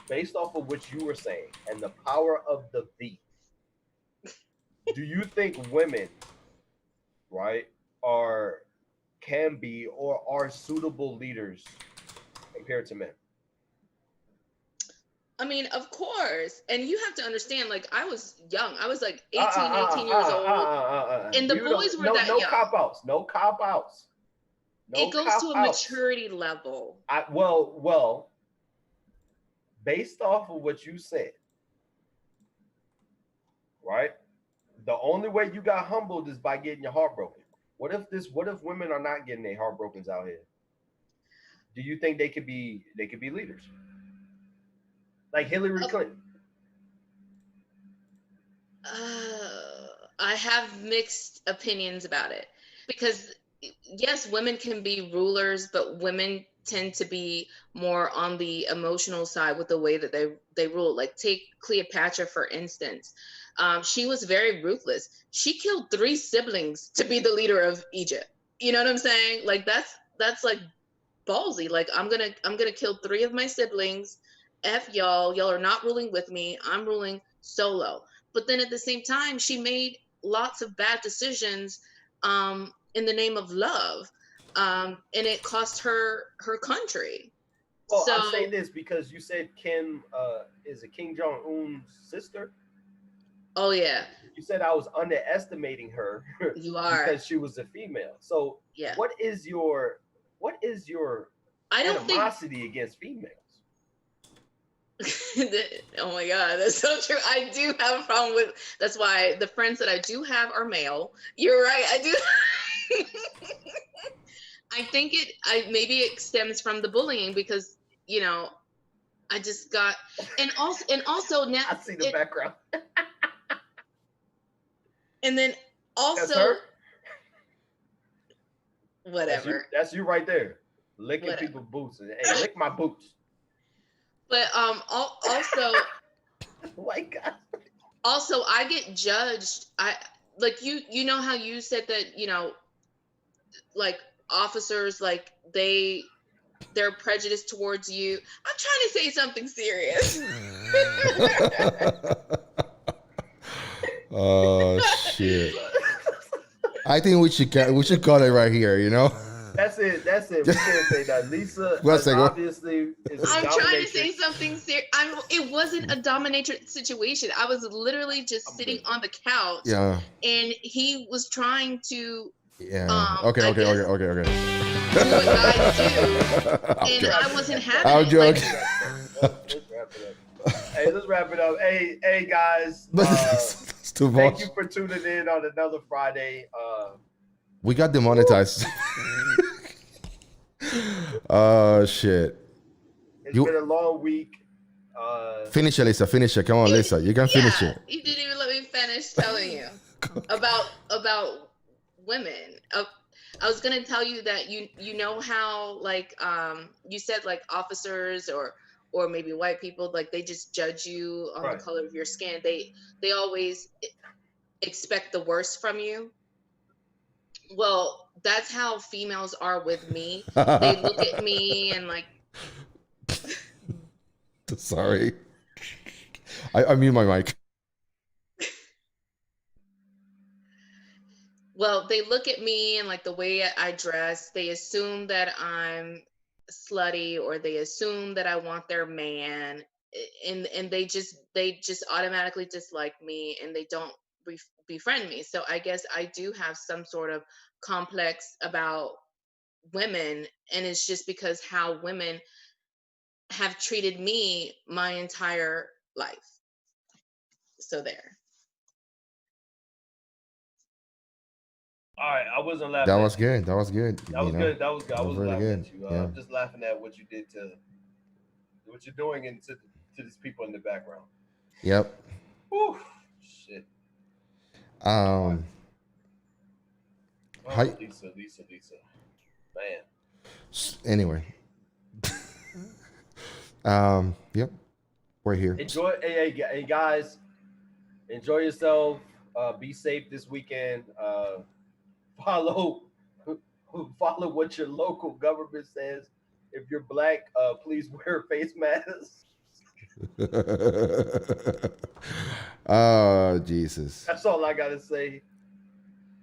based off of what you were saying and the power of the V, do you think women, right, can be or are suitable leaders compared to men? I mean, of course. And you have to understand, like, I was young. I was like 18 years old. And the boys were that young. No cop-outs. No cop-outs. It goes to a maturity level. Well, based off of what you said, right? The only way you got humbled is by getting your heart broken. What if women are not getting their heart broken out here? Do you think they could be leaders? Like Hillary Clinton. I have mixed opinions about it because yes, women can be rulers, but women tend to be more on the emotional side with the way that they rule. Like take Cleopatra, for instance. She was very ruthless. She killed 3 siblings to be the leader of Egypt. You know what I'm saying? Like that's like ballsy. Like I'm gonna kill 3 of my siblings. F y'all are not ruling with me. I'm ruling solo. But then at the same time, she made lots of bad decisions in the name of love. And it cost her country. Well, so, I'm saying this because you said Kim is it Kim Jong-un's sister? Oh yeah. You said I was underestimating her. You are. Because she was a female. So yeah. What is your animosity against females? Oh my God, that's so true. I do have a problem with. That's why the friends that I do have are male. You're right. I do. I think maybe it stems from the bullying because I just got and also now I see the background. And then also that's her? Whatever. That's you right there, licking people's boots. Hey, lick my boots. But also, oh my God. Also, I get judged. I like you know how you said that like officers like they're prejudiced towards you. I'm trying to say something serious. Oh shit! I think we should cut it right here. That's it. We can't say that. Lisa obviously is I'm trying to say something serious. It wasn't a dominatrix situation. I was literally just sitting on the couch. Yeah. And he was trying to. Yeah. Okay. Do what guys do, and I wasn't having I'm joking. Let's wrap it up. Hey guys. Thank you for tuning in on another Friday. We got demonetized. Oh shit! It's been a long week. Finish it, Lisa. Finish it. Come on, Lisa. You can finish it. You didn't even let me finish telling you about women. I was gonna tell you that you know how like you said like officers or maybe white people like they just judge you on the color of your skin. They always expect the worst from you. Well, that's how females are with me. They look at me and like. Sorry, I mute my mic. Well, they look at me and like the way I dress, they assume that I'm slutty or they assume that I want their man, and they just automatically dislike me and they don't befriend me. So I guess I do have some sort of complex about women, and it's just because how women have treated me my entire life. So there. All right, I wasn't laughing. That at was you. good. That was good. That was good. That was good. I That was wasn't really laughing good. at you. Yeah. I'm just laughing at what you did to what you're doing to these people in the background. Yep. Whew, shit. How, Lisa. Man. anyway. Yep. We're here. Enjoy, hey guys, enjoy yourself. Be safe this weekend. Follow what your local government says. If you're black, please wear face masks. Oh Jesus. That's all I gotta say.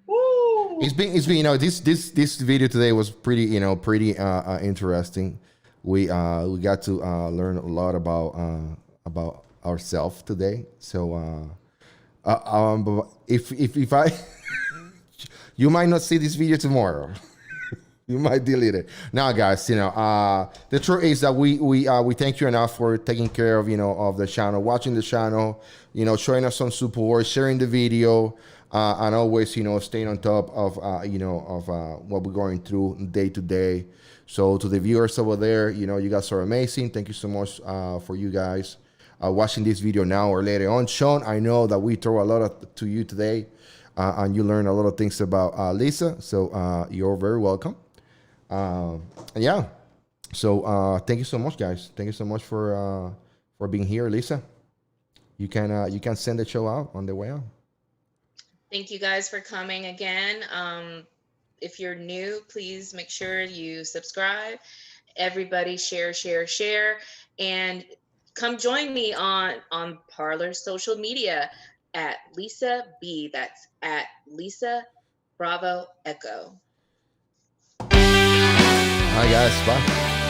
Woo! It's been this video today was pretty interesting. We got to learn a lot about ourselves today. So if I you might not see this video tomorrow. You might delete it. Now, guys, the truth is that we thank you enough for taking care of of the channel, watching the channel, showing us some support, sharing the video, and always staying on top of what we're going through day to day. So to the viewers over there, you guys are amazing. Thank you so much for you guys watching this video now or later on. Sean, I know that we throw a lot to you today, and you learned a lot of things about Lisa. So you're very welcome. Yeah. So thank you so much, guys. Thank you so much for being here, Lisa. You can send the show out on the way out. Thank you guys for coming again. If you're new, please make sure you subscribe. Everybody share, and come join me on Parler social media at Lisa B. That's at Lisa Bravo Echo. Hi guys, bye.